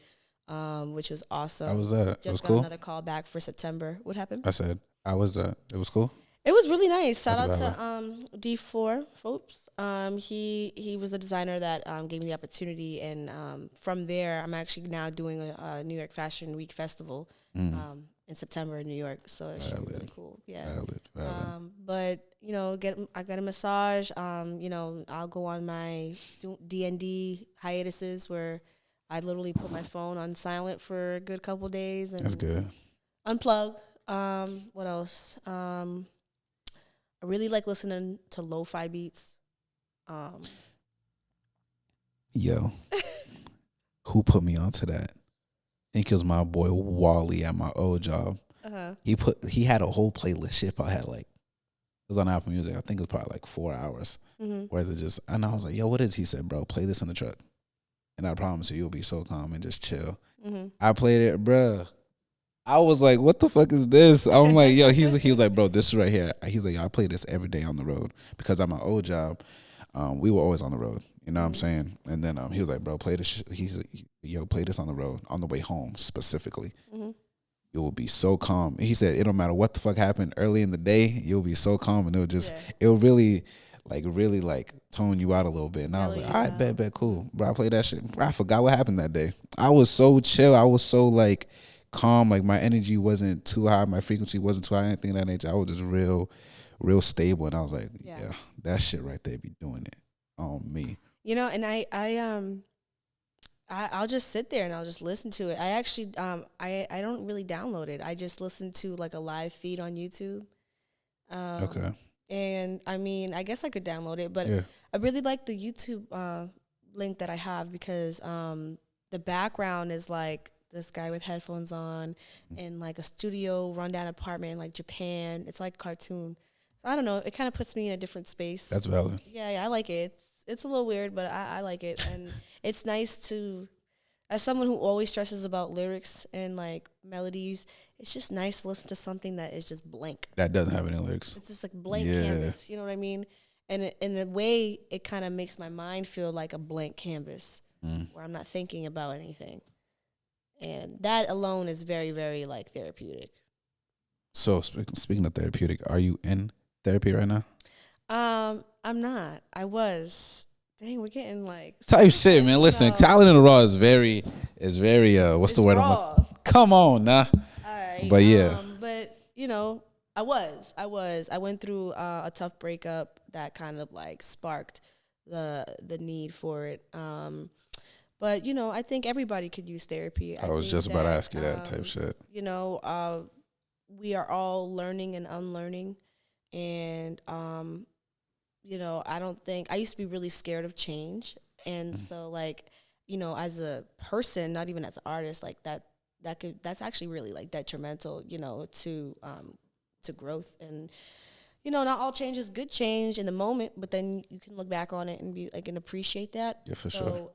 Speaker 4: which was awesome.
Speaker 1: How was that?
Speaker 4: Just
Speaker 1: it was
Speaker 4: got
Speaker 1: cool?
Speaker 4: another call back for September. What happened?
Speaker 1: I said, how was that? It was cool?
Speaker 4: It was really nice. Shout out
Speaker 1: That's
Speaker 4: to D4 folks. He was the designer that gave me the opportunity, and from there, I'm actually now doing a New York Fashion Week festival in September in New York. So it's really cool. Yeah.
Speaker 1: Valid.
Speaker 4: But I got a massage. I'll go on my D&D hiatuses where I literally put my phone on silent for a good couple days and
Speaker 1: That's good.
Speaker 4: unplug. What else? I really like listening to lo-fi beats.
Speaker 1: Yo, who put me onto that? I think it was my boy Wally at my old job. He had a whole playlist. Shit, I had it was on Apple Music. I think it was probably like 4 hours. Where it just, and I was like, yo, what is? He said, bro, play this in the truck, and I promise you, you'll be so calm and just chill. I played it, bro. I was like, what the fuck is this? I'm like, yo, he was like, bro, this is right here. He's like, yo, I play this every day on the road because at my old job, we were always on the road. You know what I'm saying? And then he was like, bro, play this. He's like, yo, play this on the road on the way home specifically. It will be so calm. He said, it don't matter what the fuck happened early in the day. You'll be so calm and it'll really tone you out a little bit. And I was like, all right, bet, cool. Bro, I played that shit. Bro, I forgot what happened that day. I was so chill. I was so calm. Like my energy wasn't too high. My frequency wasn't too high. Anything of that nature. I was just real stable. And I was like, yeah, that shit right there be doing it on me.
Speaker 4: And I'll just sit there and I'll just listen to it. I actually, I don't really download it. I just listen to a live feed on YouTube.
Speaker 1: Okay.
Speaker 4: And I mean, I guess I could download it, but I really like the YouTube link that I have because the background is this guy with headphones on in a studio rundown apartment in Japan. It's like cartoon. I don't know. It kind of puts me in a different space.
Speaker 1: That's valid.
Speaker 4: Yeah, I like it. It's a little weird, but I like it. And it's nice to, as someone who always stresses about lyrics and melodies, it's just nice to listen to something that is just blank.
Speaker 1: That doesn't have any lyrics.
Speaker 4: It's just blank canvas. You know what I mean? And in a way, it kind of makes my mind feel like a blank canvas where I'm not thinking about anything. And that alone is very, very therapeutic.
Speaker 1: So speaking of therapeutic, are you in therapy right now?
Speaker 4: I'm not. I was. Dang, we're getting
Speaker 1: type shit, man. Listen, talent in the raw is very what's the word? Come on, nah.
Speaker 4: All right.
Speaker 1: But yeah.
Speaker 4: But I went through a tough breakup that kind of sparked the need for it. But you know, I think everybody could use therapy.
Speaker 1: I was
Speaker 4: think
Speaker 1: just about to
Speaker 4: that,
Speaker 1: ask you that type shit.
Speaker 4: You know, we are all learning and unlearning, and you know, I used to be really scared of change, and so like, you know, as a person, not even as an artist, like that's actually really like detrimental, you know, to growth. And you know, not all change is good change in the moment, but then you can look back on it and be like and appreciate that.
Speaker 1: Yeah, for sure.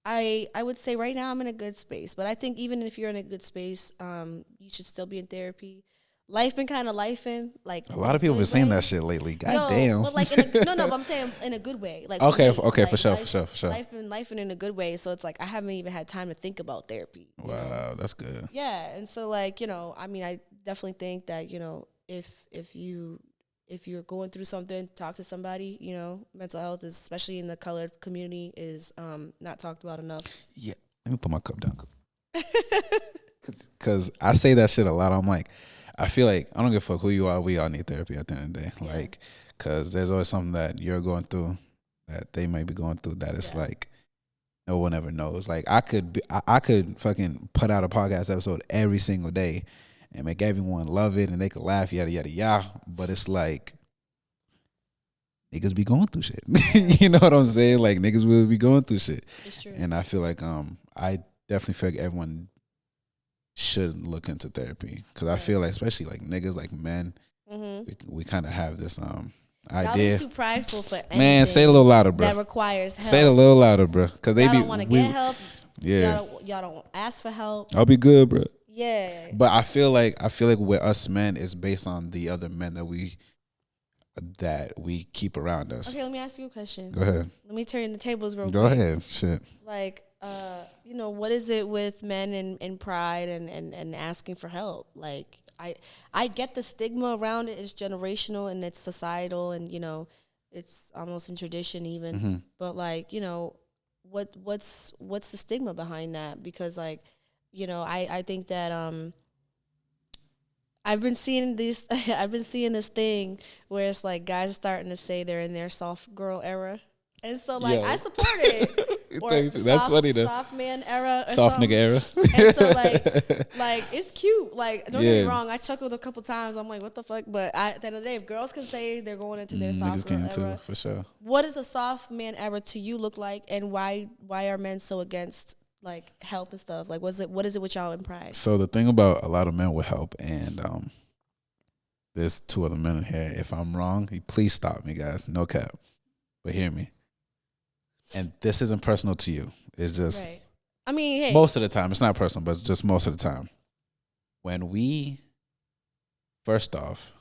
Speaker 4: I would say right now I'm in a good space, but I think even if you're in a good space, you should still be in therapy. Life been kind of lifing, like
Speaker 1: A lot of people been saying that shit lately. God damn.
Speaker 4: But like but I'm saying in a good way. Like
Speaker 1: Okay,
Speaker 4: me,
Speaker 1: okay,
Speaker 4: like
Speaker 1: for sure.
Speaker 4: Life been lifing in a good way, so it's like I haven't even had time to think about therapy.
Speaker 1: Wow, that's good.
Speaker 4: Yeah, and so like, you know, I mean, I definitely think that, you know, if you're going through something, talk to somebody. You know, mental health is, especially in the colored community, is not talked about enough.
Speaker 1: Yeah, let me put my cup down. Because I say that shit a lot. I'm like, I feel like I don't give a fuck who you are. We all need therapy at the end of the day.
Speaker 4: Yeah.
Speaker 1: Like, because there's always something that you're going through that they might be going through that it's like no one ever knows. Like I could fucking put out a podcast episode every single day and make everyone love it and they could laugh, yada yada yada. But it's like niggas be going through shit. You know what I'm saying? Like niggas will be going through shit.
Speaker 4: It's true.
Speaker 1: And I feel like I definitely feel like everyone should look into therapy because I feel like especially like niggas, like men, we kind of have this idea.
Speaker 4: Y'all be too prideful for anything.
Speaker 1: Man, say it a little louder, bro.
Speaker 4: That requires help.
Speaker 1: Say it a little louder, bro. Because they
Speaker 4: y'all
Speaker 1: be
Speaker 4: don't want to get help.
Speaker 1: Yeah,
Speaker 4: y'all don't ask for help.
Speaker 1: I'll be good, bro.
Speaker 4: Yeah.
Speaker 1: But I feel like with us men, it's based on the other men that we keep around us.
Speaker 4: Okay, let me ask you a question.
Speaker 1: Go ahead.
Speaker 4: Let me turn the tables real quick.
Speaker 1: Go ahead. Shit.
Speaker 4: Like, you know, what is it with men and pride and asking for help? Like, I get the stigma around it. It's generational and it's societal and, you know, it's almost in tradition even.
Speaker 1: Mm-hmm.
Speaker 4: But like, you know, what's the stigma behind that? Because like, you know, I think that I've been seeing this thing where it's like guys are starting to say they're in their soft girl era. And so like I support it.
Speaker 1: That's funny though.
Speaker 4: Soft man era. Or
Speaker 1: soft
Speaker 4: something.
Speaker 1: nigga era.
Speaker 4: And so like it's cute. Like don't get me wrong, I chuckled a couple times. I'm like, what the fuck? But at the end of the day, if girls can say they're going into their soft girl era,
Speaker 1: too, for sure.
Speaker 4: What does a soft man era to you look like, and why are men so against like help and stuff? Like what is it with y'all in pride?
Speaker 1: So the thing about a lot of men with help, and there's two other men in here. If I'm wrong, please stop me, guys. No cap. But hear me. And this isn't personal to you. It's just
Speaker 4: right. I mean, hey.
Speaker 1: Most of the time. It's not personal, but it's just most of the time. When first off,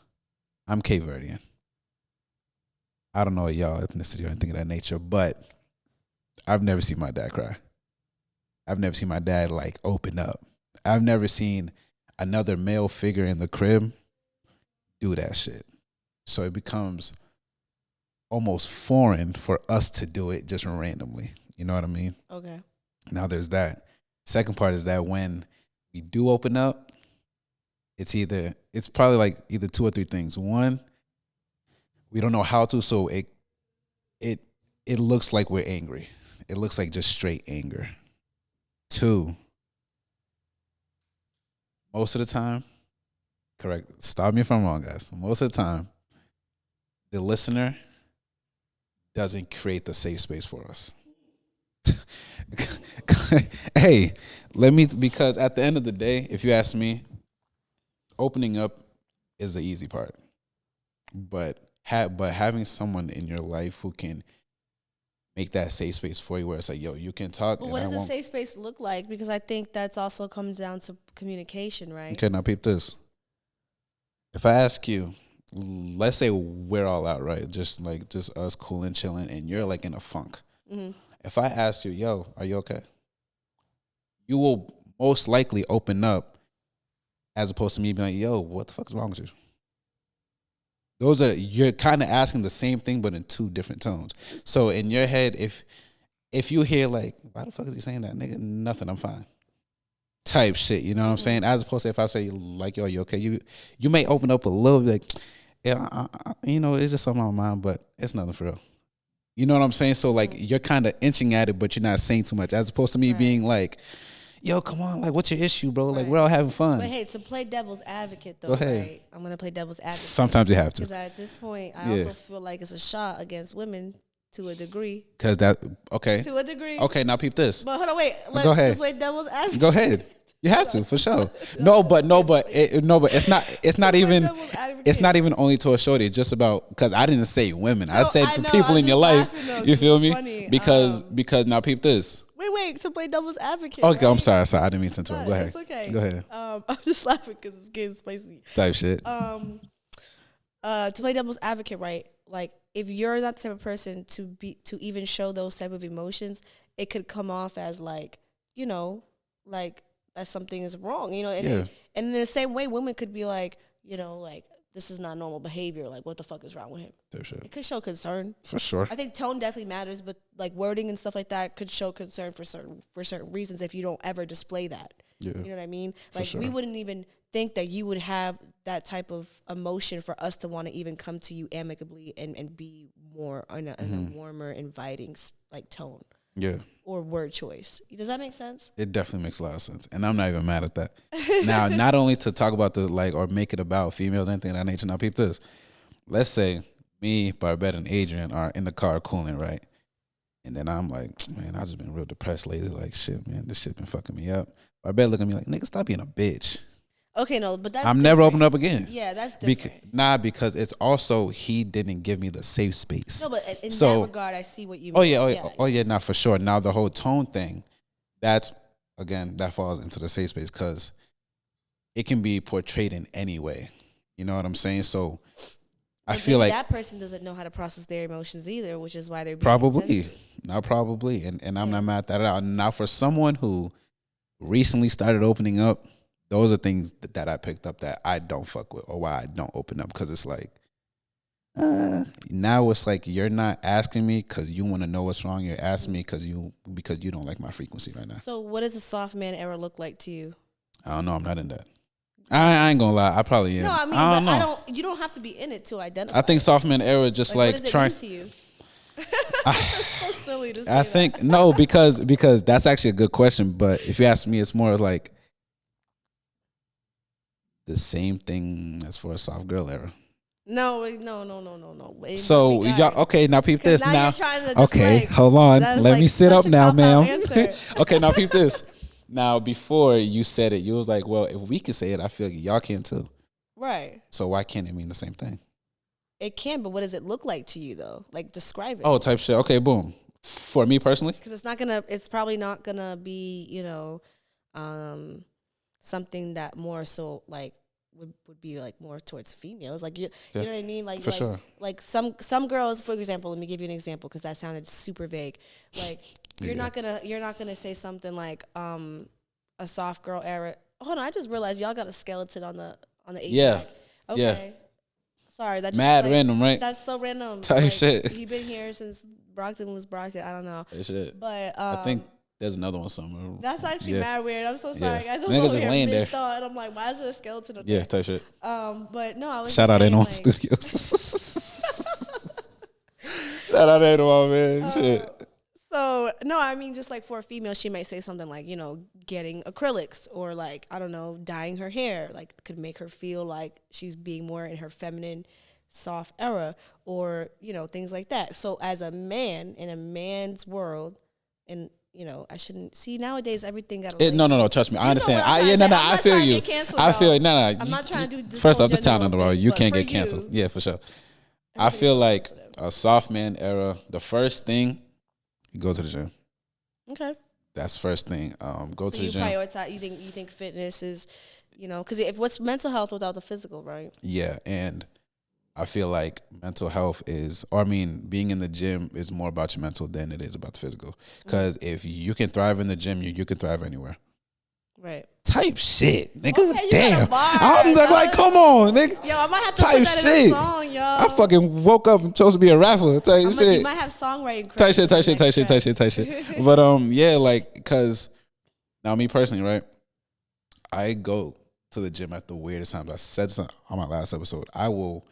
Speaker 1: I'm Cape Verdean. I don't know y'all ethnicity or anything of that nature, but I've never seen my dad cry. I've never seen my dad like open up. I've never seen another male figure in the crib do that shit. So it becomes almost foreign for us to do it just randomly. You know what I mean?
Speaker 4: Okay.
Speaker 1: Now there's that. Second part is that when we do open up, it's probably like either two or three things. One, we don't know how to, so it looks like we're angry. It looks like just straight anger. Two, most of the time, correct, stop me if I'm wrong, guys. Most of the time, the listener doesn't create the safe space for us. Hey, because at the end of the day, if you ask me, opening up is the easy part. But having someone in your life who can make that safe space for you where it's like, yo, you can talk.
Speaker 4: Well, what does a safe space look like? Because I think that's also comes down to communication, right?
Speaker 1: Okay, now peep this. If I ask you, let's say we're all out, right? Just us cool and chilling, and you're like in a funk. Mm-hmm. If I ask you, yo, are you okay? You will most likely open up as opposed to me being like, yo, what the fuck is wrong with you? You're kind of asking the same thing, but in two different tones. So in your head, if you hear like, why the fuck is he saying that? Nigga, nothing, I'm fine. Type shit, you know what I'm saying? As opposed to if I say like, yo, are you okay? You may open up a little bit like, yeah, you know, it's just something on my mind, but it's nothing for real. You know what I'm saying? So like you're kind of inching at it, but you're not saying too much, as opposed to me being like, yo, come on, like, what's your issue, bro? Like, we're all having fun.
Speaker 4: But hey, to play devil's advocate, though,
Speaker 1: Go ahead.
Speaker 4: right? I'm gonna play devil's advocate.
Speaker 1: Sometimes you have to.
Speaker 4: Because at this point, I also feel like it's a shot against women to a degree.
Speaker 1: Because that, okay.
Speaker 4: To a degree.
Speaker 1: Okay, now peep this.
Speaker 4: But hold on, wait.
Speaker 1: Go ahead.
Speaker 4: To play devil's advocate.
Speaker 1: Go ahead. You have to, for sure. No, but it's not even only to a shorty. It's just about, because I didn't say women. I said the people in your life. You feel me?
Speaker 4: Funny.
Speaker 1: Because now peep this.
Speaker 4: Wait, to play devil's advocate.
Speaker 1: Okay,
Speaker 4: right?
Speaker 1: I'm sorry. I didn't mean to interrupt. Go ahead.
Speaker 4: It's okay.
Speaker 1: Go ahead.
Speaker 4: I'm just laughing because it's getting spicy.
Speaker 1: Type shit.
Speaker 4: To play devil's advocate, right? Like, if you're that type of person to even show those type of emotions, it could come off as like, you know, like that something is wrong, you know. And in the same way, women could be like, you know, like, this is not normal behavior. Like, what the fuck is wrong with him? It could show concern.
Speaker 1: For sure.
Speaker 4: I think tone definitely matters, but like wording and stuff like that could show concern for certain reasons if you don't ever display that. Yeah. You know what I mean? Like, we wouldn't even think that you would have that type of emotion for us to want to even come to you amicably and be more in a warmer, inviting like tone. Yeah. Or word choice. Does that make sense?
Speaker 1: It definitely makes a lot of sense. And I'm not even mad at that. Now, not only to talk about or make it about females, anything of that nature. Now, peep this. Let's say me, Barbette, and Adrian are in the car cooling, right? And then I'm like, man, I've just been real depressed lately. Like, shit, man, this shit been fucking me up. Barbette look at me like, nigga, stop being a bitch.
Speaker 4: Okay, no, but that's
Speaker 1: I'm never opening up again.
Speaker 4: Yeah, that's different.
Speaker 1: Because it's also he didn't give me the safe space.
Speaker 4: No, but in that regard, I see what you mean.
Speaker 1: Oh yeah, not for sure. Now the whole tone thing, that falls into the safe space because it can be portrayed in any way. You know what I'm saying? So I feel like
Speaker 4: that person doesn't know how to process their emotions either, which is why they're being
Speaker 1: probably,
Speaker 4: insensitive.
Speaker 1: and I'm not mad at that at all. Now for someone who recently started opening up, those are things that I picked up that I don't fuck with, or why I don't open up, because it's like, now it's like you're not asking me because you want to know what's wrong. You're asking me because you don't like my frequency right now.
Speaker 4: So what does a soft man era look like to you?
Speaker 1: I don't know. I'm not in that. I ain't gonna lie. I probably am.
Speaker 4: No, I mean, I don't know. You don't have to be in it to identify.
Speaker 1: I think soft man era just like
Speaker 4: what does
Speaker 1: trying.
Speaker 4: it mean to you? So silly to say
Speaker 1: I think no, because that's actually a good question. But if you ask me, it's more like the same thing as for a soft girl era.
Speaker 4: No.
Speaker 1: So y'all, okay, now peep this. Now,
Speaker 2: okay, hold on. Let me sit up now, ma'am.
Speaker 1: Okay, now peep this. Now, before you said it, you was like, well, if we can say it, I feel like y'all can too. Right. So why can't it mean the same thing?
Speaker 4: It can, but what does it look like to you though? Like, describe it.
Speaker 1: Oh, type shit. Okay, boom. For me personally,
Speaker 4: because it's probably not gonna be, you know, something that more so like would be like more towards females, like you know what I mean, like
Speaker 1: for sure.
Speaker 4: Like some girls, for example, let me give you an example because that sounded super vague. Like you're not gonna say something like a soft girl era. Hold on, I just realized y'all got a skeleton on the
Speaker 1: yeah.
Speaker 4: Okay.
Speaker 1: Yeah.
Speaker 4: Sorry, that's
Speaker 1: mad random, right?
Speaker 4: That's so random.
Speaker 1: Type shit.
Speaker 4: He been here since Brockton was Brockton. I don't know.
Speaker 1: Shit.
Speaker 4: But
Speaker 1: I think there's another one somewhere.
Speaker 4: That's actually mad weird. I'm so sorry, guys. I'm
Speaker 1: just laying there.
Speaker 4: Thought, and I'm like, why is there a skeleton up
Speaker 1: there?
Speaker 4: Yeah,
Speaker 1: type shit.
Speaker 4: But no, I was
Speaker 1: shout out
Speaker 4: A1
Speaker 1: Studios. Shout out A1, man. Shit.
Speaker 4: So no, I mean, just like for a female, she might say something like, you know, getting acrylics or like, I don't know, dyeing her hair, like could make her feel like she's being more in her feminine, soft era, or you know, things like that. So as a man in a man's world, and you know, I shouldn't see nowadays everything got.
Speaker 1: No. Trust me, I understand. I feel you. I feel it. No.
Speaker 4: I'm not trying to do this.
Speaker 1: First off, this town on the road, you can't get canceled. Yeah, for sure. I feel like a soft man era. The first thing, you go to the gym. Okay. That's first thing. Go to the gym.
Speaker 4: Prioritize. You think fitness is, you know, because if what's mental health without the physical, right?
Speaker 1: Yeah, and I feel like mental health being in the gym is more about your mental than it is about the physical. Because if you can thrive in the gym, you can thrive anywhere.
Speaker 4: Right.
Speaker 1: Type shit, nigga.
Speaker 4: Okay,
Speaker 1: damn.
Speaker 4: Bar,
Speaker 1: I'm like, come on, nigga.
Speaker 4: Yo, I might have to
Speaker 1: type
Speaker 4: put that
Speaker 1: shit.
Speaker 4: in a song, yo.
Speaker 1: I fucking woke up and chose to be a rapper. Type shit.
Speaker 4: You might have songwriting.
Speaker 1: Type shit. But yeah, like, cause now me personally, right? I go to the gym at the weirdest times. I said something on my last episode. I will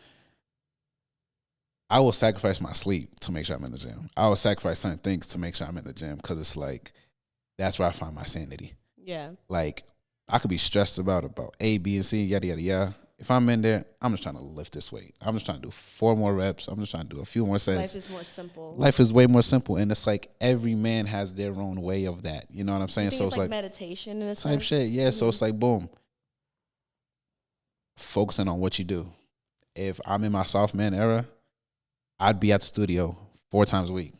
Speaker 1: I will sacrifice my sleep to make sure I'm in the gym. I will sacrifice certain things to make sure I'm in the gym because it's like that's where I find my sanity.
Speaker 4: Yeah.
Speaker 1: Like I could be stressed about A, B, and C, yada yada yada. If I'm in there, I'm just trying to lift this weight. I'm just trying to do 4 more reps. I'm just trying to do a few more sets.
Speaker 4: Life is more simple.
Speaker 1: Life is way more simple, and it's like every man has their own way of that. You know what I'm saying?
Speaker 4: So it's like meditation in a
Speaker 1: type
Speaker 4: sense?
Speaker 1: shit. Yeah. So it's like boom, focusing on what you do. If I'm in my soft man era, I'd be at the studio 4 times a week.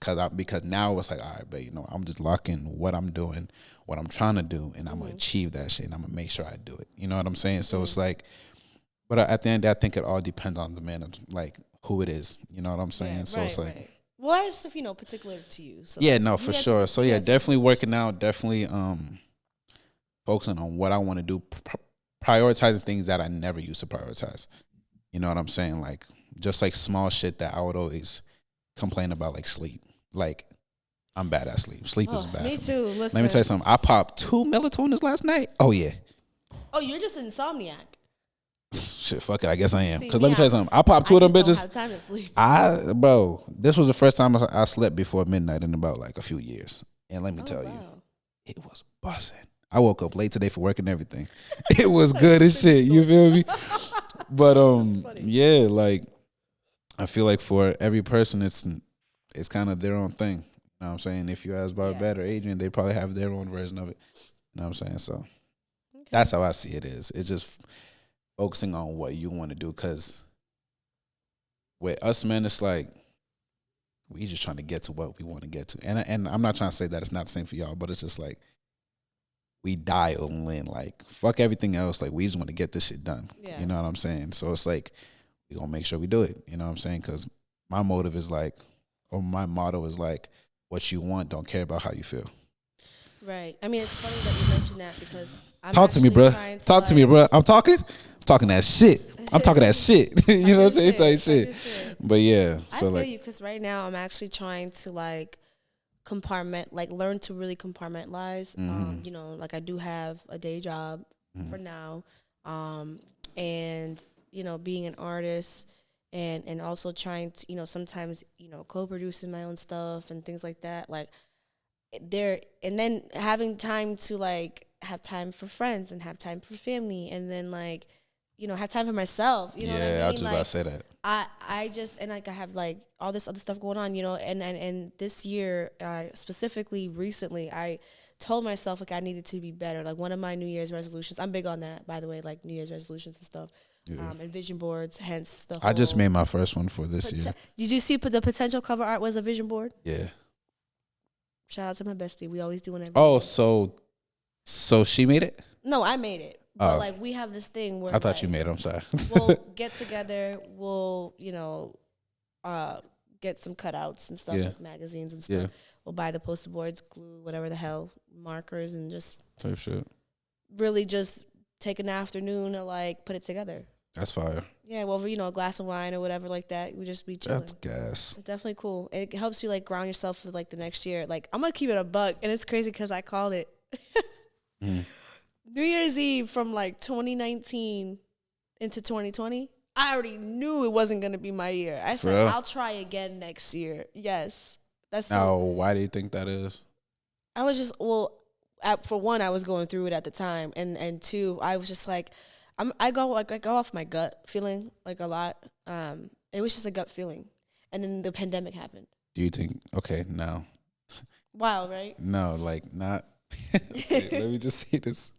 Speaker 1: Because now it's like, all right, but I'm just locking what I'm doing, what I'm trying to do, and I'm gonna achieve that shit, and I'm gonna make sure I do it. You know what I'm saying? So it's like, but at the end, I think it all depends on the man, of like who it is. You know what I'm saying? So it's like,
Speaker 4: right. Well, it's stuff particular to you. So
Speaker 1: yeah, no, for sure. So yeah, definitely working out, definitely focusing on what I want to do, prioritizing things that I never used to prioritize. You know what I'm saying? Like just like small shit that I would always complain about, like sleep. Like, I'm bad at sleep. Sleep is bad.
Speaker 4: Me
Speaker 1: for
Speaker 4: too.
Speaker 1: Me.
Speaker 4: Listen.
Speaker 1: Let me tell you something. I popped 2 melatonins last night. Oh yeah.
Speaker 4: Oh, you're just insomniac.
Speaker 1: Shit, fuck it. I guess I am. Because let me tell you something. I popped 2 of them bitches.
Speaker 4: Don't have time to sleep.
Speaker 1: Bro, this was the first time I slept before midnight in about like a few years. And let me tell you, it was busting. I woke up late today for work and everything. It was good as shit. You feel me? But yeah, like I feel like for every person, it's kind of their own thing. You know what I'm saying? If you ask Barbette or Adrian, they probably have their own version of it. You know what I'm saying? So that's how I see it is. It's just focusing on what you want to do. Because with us men, it's like we just trying to get to what we want to get to. And I'm not trying to say that it's not the same for y'all, but it's just like we dial in. Like, fuck everything else. Like, we just want to get this shit done. Yeah. You know what I'm saying? So it's like we going to make sure we do it. You know what I'm saying? Because my motive is like, or my motto is like, what you want, don't care about how you feel.
Speaker 4: Right. I mean, it's funny that you mentioned that because I'm
Speaker 1: Talk to me, bro. Talk to me, bro. I'm talking that shit. I'm talking that shit. You know what I'm saying? Type shit. But yeah.
Speaker 4: So I feel you because right now I'm actually trying to like learn to really compartmentalize. Like I do have a day job for now. And, being an artist and also trying to, sometimes, co-producing my own stuff and things like that. Like and then having time to like have time for friends and have time for family and then like, have time for myself. You know what I mean?
Speaker 1: I was just about to say that.
Speaker 4: I just, and like I have like all this other stuff going on, and this year, specifically recently, I told myself like I needed to be better. Like one of my New Year's resolutions, I'm big on that, by the way, like New Year's resolutions and stuff. Yeah. And vision boards, hence the whole
Speaker 1: I just made my first one for this year.
Speaker 4: Did you see the potential cover art was a vision board?
Speaker 1: Yeah.
Speaker 4: Shout out to my bestie. We always do one every
Speaker 1: year. So she made it?
Speaker 4: No, I made it. But like we have this thing where
Speaker 1: I thought you made it. I'm sorry.
Speaker 4: We'll get together. We'll get some cutouts and stuff, like magazines and stuff. Yeah. We'll buy the poster boards, glue, whatever the hell, markers, and just
Speaker 1: type shit.
Speaker 4: Really just take an afternoon to like put it together.
Speaker 1: That's fire.
Speaker 4: Yeah, well, a glass of wine or whatever like that. We just be chilling.
Speaker 1: That's gas.
Speaker 4: It's definitely cool. It helps you like ground yourself for like the next year. Like I'm gonna keep it a buck, and it's crazy because I called it New Year's Eve from like 2019 into 2020. I already knew it wasn't gonna be my year. I said I'll try again next year. Yes, that's
Speaker 1: now. Why do you think that is?
Speaker 4: I was just for one, I was going through it at the time, and two, I was just like. I go off my gut feeling like a lot. It was just a gut feeling, and then the pandemic happened.
Speaker 1: Do you think? Okay, now.
Speaker 4: Wild, right?
Speaker 1: No, like not. Okay, let me just say this.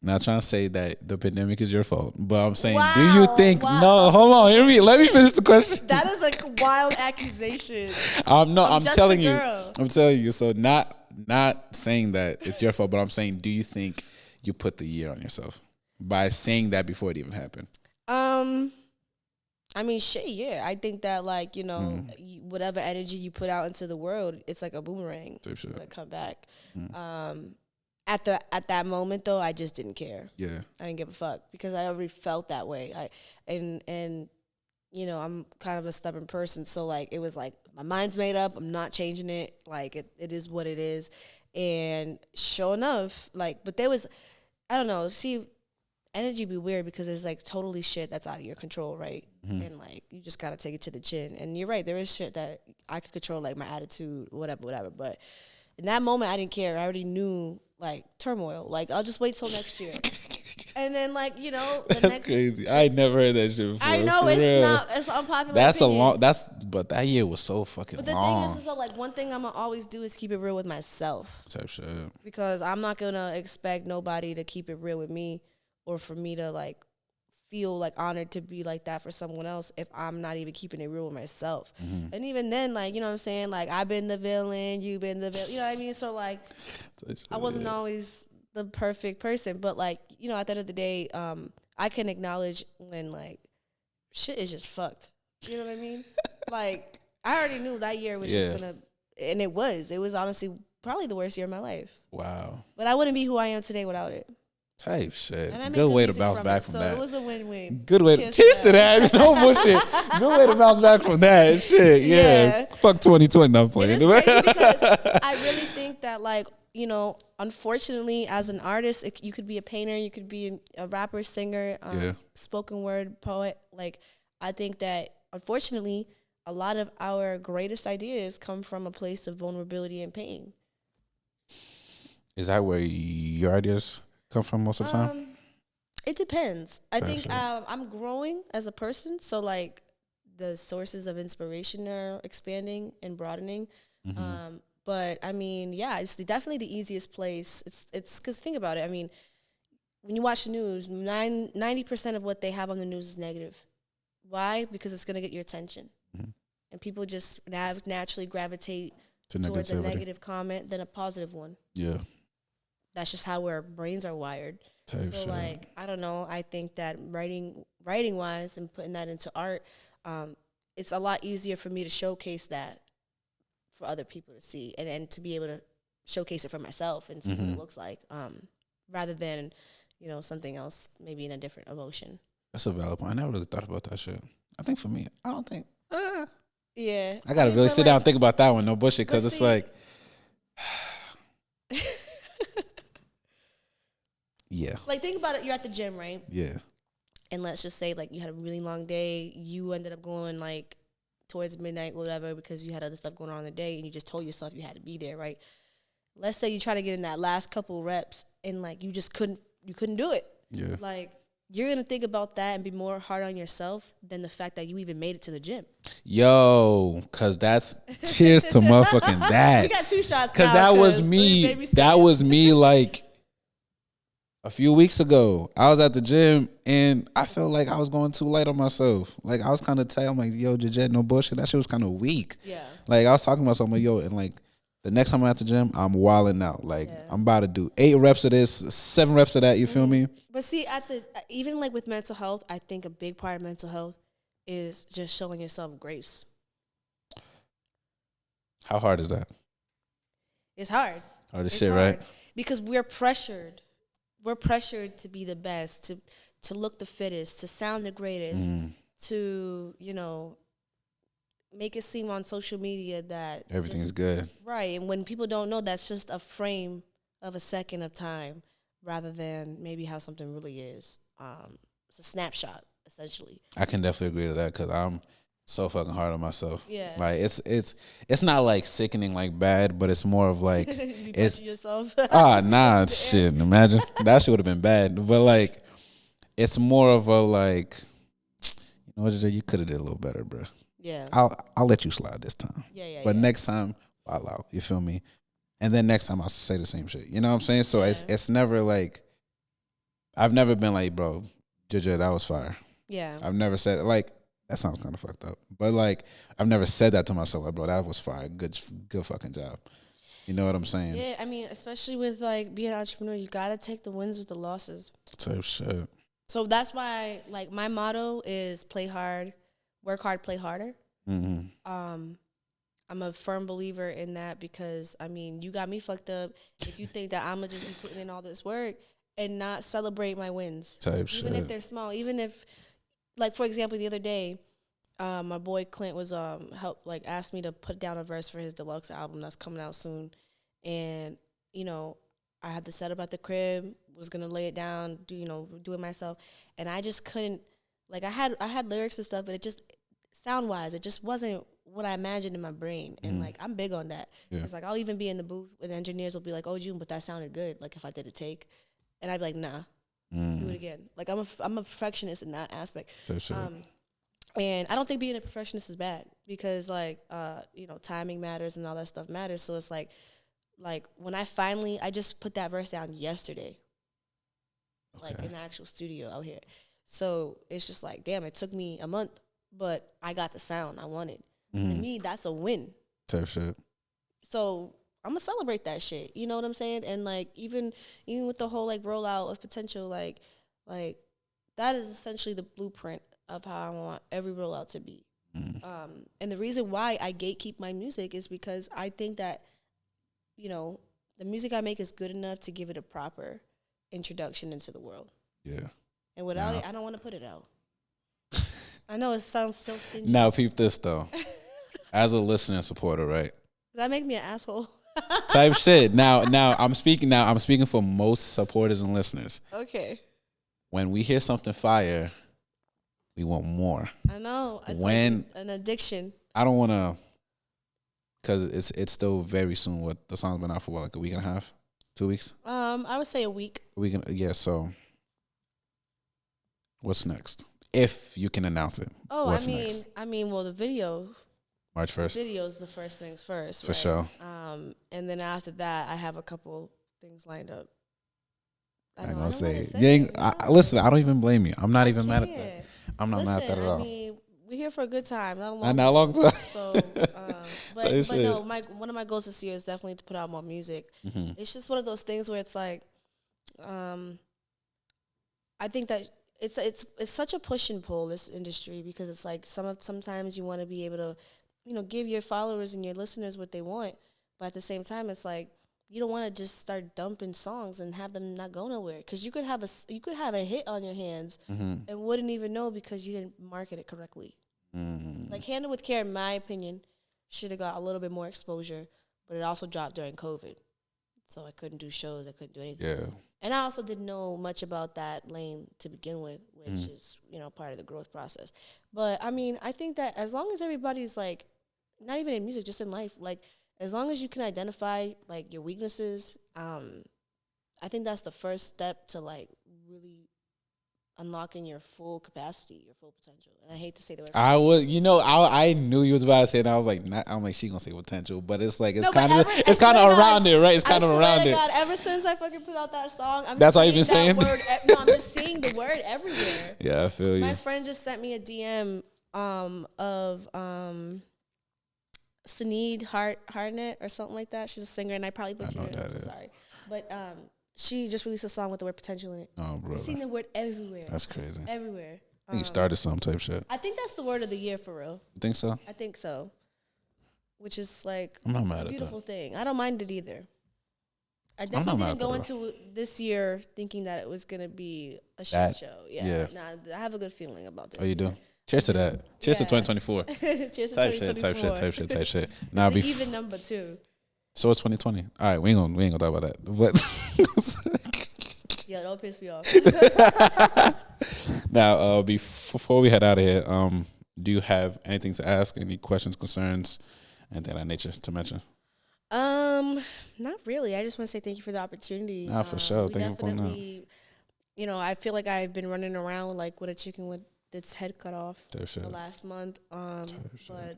Speaker 1: Not trying to say that the pandemic is your fault, but I'm saying, do you think? Wow. No, hold on. Let me finish the question.
Speaker 4: That is a wild accusation.
Speaker 1: I'm telling you. I'm telling you. So not saying that it's your fault, but I'm saying, do you think you put the year on yourself? By saying that before it even happened?
Speaker 4: I mean, shit, yeah. I think that, like, whatever energy you put out into the world, it's like a boomerang. It's gonna come back. At that moment, though, I just didn't care.
Speaker 1: Yeah.
Speaker 4: I didn't give a fuck because I already felt that way. I'm kind of a stubborn person, so, like, it was like, my mind's made up. I'm not changing it. Like, it is what it is. And sure enough, like, but there was, I don't know, see, energy be weird because it's like totally shit that's out of your control, right? And like you just gotta take it to the chin. And you're right, there is shit that I could control, like my attitude, whatever. But in that moment, I didn't care. I already knew like turmoil. Like I'll just wait till next year. And then, like, you know,
Speaker 1: that's crazy. I never heard that shit before.
Speaker 4: I know it's unpopular.
Speaker 1: That's
Speaker 4: opinion.
Speaker 1: but that year was so fucking long.
Speaker 4: But the thing is though, like, one thing I'm gonna always do is keep it real with myself.
Speaker 1: Type shit.
Speaker 4: Because I'm not gonna expect nobody to keep it real with me, or for me to like feel like honored to be like that for someone else if I'm not even keeping it real with myself. And even then, like, you know what I'm saying? Like, I've been the villain, you've been the villain. You know what I mean? So like, I wasn't always the perfect person, but like, you know, at the end of the day, I can acknowledge when like shit is just fucked. You know what I mean? Like, I already knew that year was just gonna, and it was honestly probably the worst year of my life.
Speaker 1: Wow.
Speaker 4: But I wouldn't be who I am today without it.
Speaker 1: Type shit.
Speaker 4: Good
Speaker 1: way to bounce back from that.
Speaker 4: So it was a win-win.
Speaker 1: Good way. Cheers to that. No bullshit. Good way to bounce back from that. Shit. Yeah. Fuck 2020. I'm playing.
Speaker 4: It is crazy because I really think that, like, you know, unfortunately, as an artist, you could be a painter, you could be a rapper, singer, spoken word poet. Like, I think that, unfortunately, a lot of our greatest ideas come from a place of vulnerability and pain.
Speaker 1: Is that where your ideas come from most of the time?
Speaker 4: It depends. I think I'm growing as a person, so like the sources of inspiration are expanding and broadening. But I mean, yeah, it's definitely the easiest place. It's because think about it. I mean, when you watch the news, 90% of what they have on the news is negative. Why? Because it's gonna get your attention, and people just naturally gravitate towards a negative comment than a positive one. Yeah, that's just how our brains are wired. So like, I don't know. I think that writing wise and putting that into art, it's a lot easier for me to showcase that for other people to see, and to be able to showcase it for myself and see what it looks like, rather than, you know, something else, maybe in a different emotion.
Speaker 1: That's a valid point. I never really thought about that shit. I think for me, I don't think.
Speaker 4: Yeah,
Speaker 1: I gotta really sit down and think about that one. No bullshit, because it's like, yeah.
Speaker 4: Like, think about it. You're at the gym, right?
Speaker 1: Yeah.
Speaker 4: And let's just say, like, you had a really long day. You ended up going like towards midnight, whatever, because you had other stuff going on in the day, and you just told yourself you had to be there, right? Let's say you try to get in that last couple reps, and like you just couldn't do it. Yeah. Like, you're gonna think about that and be more hard on yourself than the fact that you even made it to the gym.
Speaker 1: Yo, cause that's cheers to motherfucking that.
Speaker 4: We got 2 shots.
Speaker 1: Cause that was me. That was me. Like a few weeks ago, I was at the gym and I felt like I was going too light on myself. Like, I was kind of tight. I'm like, yo, Jet, no bullshit. That shit was kind of weak. Yeah. Like, I was talking about something, like, yo, and like the next time I'm at the gym, I'm wilding out. Like, I'm about to do 8 reps of this, 7 reps of that. You feel me?
Speaker 4: But see, even like with mental health, I think a big part of mental health is just showing yourself grace.
Speaker 1: How hard is that?
Speaker 4: It's hard.
Speaker 1: Hard as shit, right?
Speaker 4: Because we're pressured. We're pressured to be the best, to look the fittest, to sound the greatest, to, you know, make it seem on social media that
Speaker 1: everything is good.
Speaker 4: Right. And when people don't know, that's just a frame of a second of time rather than maybe how something really is. It's a snapshot, essentially.
Speaker 1: I can definitely agree to that because I'm so fucking hard on myself. Yeah. Like, it's not like sickening, like bad, but it's more of like
Speaker 4: you it's yourself.
Speaker 1: Nah, shit. Imagine that shit would have been bad. But like, it's more of a like, you know what, you could have did a little better, bro. Yeah. I'll let you slide this time. Yeah. But next time, I'll out. You feel me? And then next time I'll say the same shit. You know what I'm saying? So it's never like, I've never been like, bro, JJ, that was fire. Yeah. I've never said, like, that sounds kind of fucked up. But like, I've never said that to myself. Like, bro, that was fire. Good fucking job. You know what I'm saying?
Speaker 4: Yeah, I mean, especially with like being an entrepreneur, you gotta take the wins with the losses.
Speaker 1: Type shit.
Speaker 4: So that's why, like, my motto is play hard, work hard, play harder. I'm a firm believer in that because, I mean, you got me fucked up if you think that I'm gonna just be putting in all this work and not celebrate my wins.
Speaker 1: Type shit.
Speaker 4: Even if they're small, even if, like, for example, the other day, my boy Clint was asked me to put down a verse for his deluxe album that's coming out soon, and you know, I had the setup at the crib, was gonna lay it down, do it myself, and I just couldn't. Like I had lyrics and stuff, but it just sound wise, it just wasn't what I imagined in my brain. And like I'm big on that.
Speaker 1: Yeah.
Speaker 4: It's like I'll even be in the booth and engineers will be like, "Oh, June, but that sounded good." Like if I did a take, and I'd be like, "Nah, do it again." Like I'm a perfectionist in that aspect. And I don't think being a perfectionist is bad because like timing matters and all that stuff matters. So it's like when I just put that verse down yesterday, like in the actual studio out here. So it's just like, damn, it took me a month, but I got the sound I wanted. To me, that's a win.
Speaker 1: Type shit.
Speaker 4: So I'm gonna celebrate that shit. You know what I'm saying? And like even with the whole like rollout of potential, like that is essentially the blueprint of how I want every rollout to be. And the reason why I gatekeep my music is because I think that, the music I make is good enough to give it a proper introduction into the world.
Speaker 1: Yeah.
Speaker 4: And without it, I don't want to put it out. I know it sounds so stingy.
Speaker 1: Now, peep this, though. As a listener and supporter, right?
Speaker 4: Does that make me an asshole?
Speaker 1: Type shit. Now I'm speaking for most supporters and listeners.
Speaker 4: Okay.
Speaker 1: When we hear something fire, we want more.
Speaker 4: I know. It's
Speaker 1: when
Speaker 4: like an addiction.
Speaker 1: I don't want to, because it's still very soon. What the song's been out for? What, like a week and a half, 2 weeks?
Speaker 4: I would say a week.
Speaker 1: So what's next? If you can announce it.
Speaker 4: Oh,
Speaker 1: what's next?
Speaker 4: Well, the video.
Speaker 1: March 1st.
Speaker 4: The video is the first things first.
Speaker 1: For
Speaker 4: right?
Speaker 1: sure.
Speaker 4: And then after that, I have a couple things lined up.
Speaker 1: I ain't gonna say it. Listen, I don't even blame you. I'm not even mad at that. I'm not mad at that at all.
Speaker 4: We're here for a good time, not a
Speaker 1: long time.
Speaker 4: So, but no, one of my goals this year is definitely to put out more music. It's just one of those things where it's like, I think that it's such a push and pull, this industry, because it's like sometimes you want to be able to, give your followers and your listeners what they want, but at the same time, it's like you don't want to just start dumping songs and have them not go nowhere, because you could have a hit on your hands and wouldn't even know because you didn't market it correctly. Like Handle with Care, in my opinion, should have got a little bit more exposure, but it also dropped during COVID, so I couldn't do shows, I couldn't do anything.
Speaker 1: Yeah.
Speaker 4: And I also didn't know much about that lane to begin with, which is, part of the growth process. But I think that as long as everybody's like, not even in music, just in life, like as long as you can identify like your weaknesses, I think that's the first step to like really unlocking your full capacity, your full potential. And I hate to say the word.
Speaker 1: I knew you was about to say that. I was like, I'm like, she gonna say potential, but it's like it's kind of around it, right? It's kind of around it.
Speaker 4: God, ever since I fucking put out that song,
Speaker 1: that's all you've been saying.
Speaker 4: No, I'm just seeing the word everywhere.
Speaker 1: Yeah, I feel you.
Speaker 4: My friend just sent me a DM of Sinead Harnett or something like that. She's a singer, and I probably butchered it. I'm so sorry, but she just released a song with the word potential in it.
Speaker 1: Oh, bro.
Speaker 4: I've seen the word everywhere.
Speaker 1: That's crazy.
Speaker 4: Everywhere.
Speaker 1: I think you started some type shit.
Speaker 4: I think that's the word of the year for real.
Speaker 1: You think so?
Speaker 4: I think so. Which is like
Speaker 1: I'm not mad
Speaker 4: a
Speaker 1: at
Speaker 4: beautiful
Speaker 1: that.
Speaker 4: thing. I don't mind it either. I definitely didn't go into this year thinking that it was gonna be a shit show. Yeah. Nah, I have a good feeling about this.
Speaker 1: Oh, you do? Cheers to that. Cheers to 2024.
Speaker 4: Cheers to
Speaker 1: type
Speaker 4: 2024.
Speaker 1: Type shit.
Speaker 4: Now it's an even number too.
Speaker 1: So it's 2020. All right, we ain't gonna talk about that. But
Speaker 4: yeah, don't piss me off.
Speaker 1: Now, before we head out of here, do you have anything to ask? Any questions, concerns, anything of that nature to mention?
Speaker 4: Not really. I just want to say thank you for the opportunity.
Speaker 1: Nah, for sure. Thank you for pulling up.
Speaker 4: I feel like I've been running around like with a chicken with its head cut off the last month. But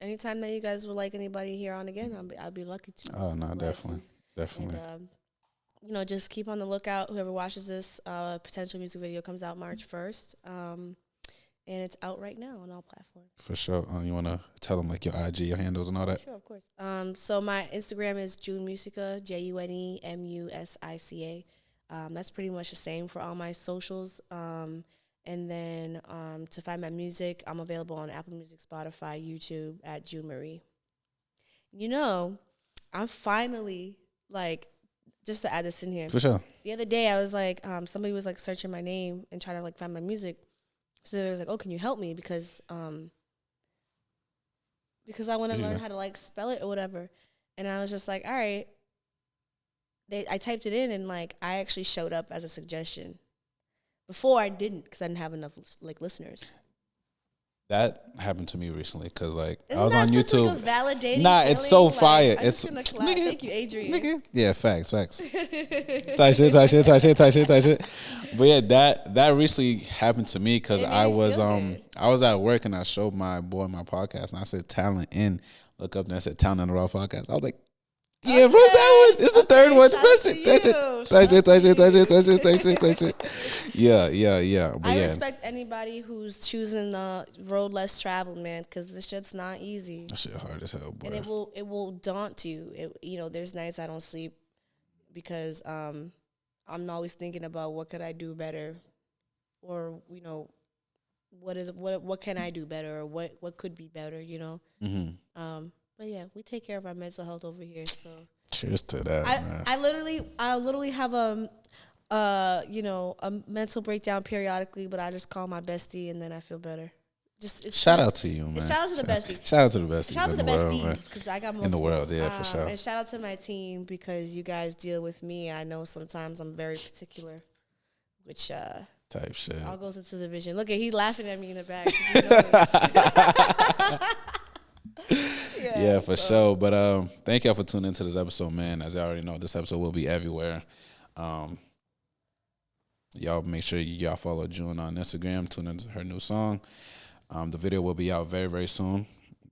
Speaker 4: anytime that you guys would like anybody here on again, I'll be lucky to.
Speaker 1: Oh no, definitely.
Speaker 4: And, just keep on the lookout. Whoever watches this, potential music video comes out March 1st. And it's out right now on all platforms.
Speaker 1: For sure. You want to tell them like your IG, your handles and all that?
Speaker 4: Sure, of course. So my Instagram is June Musica, JUNEMUSICA. That's pretty much the same for all my socials. And then to find my music, I'm available on Apple Music, Spotify, YouTube at June Marie. I'm finally just to add this in here.
Speaker 1: For sure.
Speaker 4: The other day I was like, somebody was like searching my name and trying to find my music. So they was like, "Oh, can you help me because I want to learn how to spell it or whatever." And I was just like, "All right." I typed it in and like I actually showed up as a suggestion. Before I didn't because I didn't have enough like listeners.
Speaker 1: That happened to me recently because like
Speaker 4: Isn't
Speaker 1: I was
Speaker 4: that
Speaker 1: on
Speaker 4: such,
Speaker 1: YouTube.
Speaker 4: like, a validating
Speaker 1: nah,
Speaker 4: feeling?
Speaker 1: it's so
Speaker 4: like,
Speaker 1: fire.
Speaker 4: I'm
Speaker 1: It's
Speaker 4: just gonna clap.
Speaker 1: nigga,
Speaker 4: Thank you, Adrian.
Speaker 1: Nigga. Yeah, facts. Tight shit. But yeah, that recently happened to me because I was at work and I showed my boy my podcast and I said talent in. Look up and I said talent in the raw podcast. I was like, yeah, what's that one? It's the third one. That shit. Yeah. But
Speaker 4: I respect anybody who's choosing the road less traveled, man, because this shit's not easy.
Speaker 1: That shit hard as hell, boy.
Speaker 4: And it will daunt you. There's nights I don't sleep because I'm always thinking about what could I do better, or what can I do better, or what could be better, Mm-hmm. But yeah, we take care of our mental health over here. So
Speaker 1: cheers to that. Man.
Speaker 4: I literally have a mental breakdown periodically, but I just call my bestie and then I feel better.
Speaker 1: Shout out to you, man.
Speaker 4: Shout out to the bestie.
Speaker 1: Shout out to the besties.
Speaker 4: Shout out to the besties because I got multiple.
Speaker 1: In the world, yeah, for sure.
Speaker 4: And shout out to my team because you guys deal with me. I know sometimes I'm very particular, which
Speaker 1: type shit.
Speaker 4: all goes into the vision. Look at he's laughing at me in the back.
Speaker 1: Yeah, for sure. But thank y'all for tuning into this episode, man. As I already know, this episode will be everywhere. Y'all make sure y'all follow June on Instagram. Tune into her new song. The video will be out very, very soon,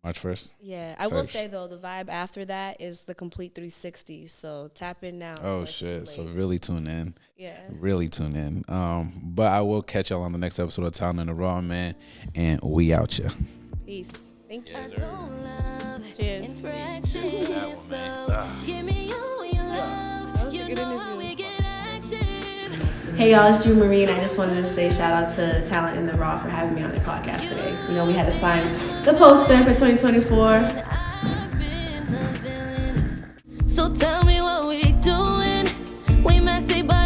Speaker 1: March 1st.
Speaker 4: Yeah, I will say though, the vibe after that is the complete 360. So tap in now.
Speaker 1: Oh shit! So really tune in.
Speaker 4: Yeah.
Speaker 1: Really tune in. But I will catch y'all on the next episode of Town in the Raw, man. And we out here.
Speaker 4: Peace. Thank you.
Speaker 1: Cheers.
Speaker 4: Cheers.
Speaker 1: Cheers to that one, man.
Speaker 4: That was a good interview. Hey y'all, it's Drew Marie, and I just wanted to say shout out to Talent in the Raw for having me on their podcast today. We had to sign the poster for 2024. So tell me what we doing. We messy, but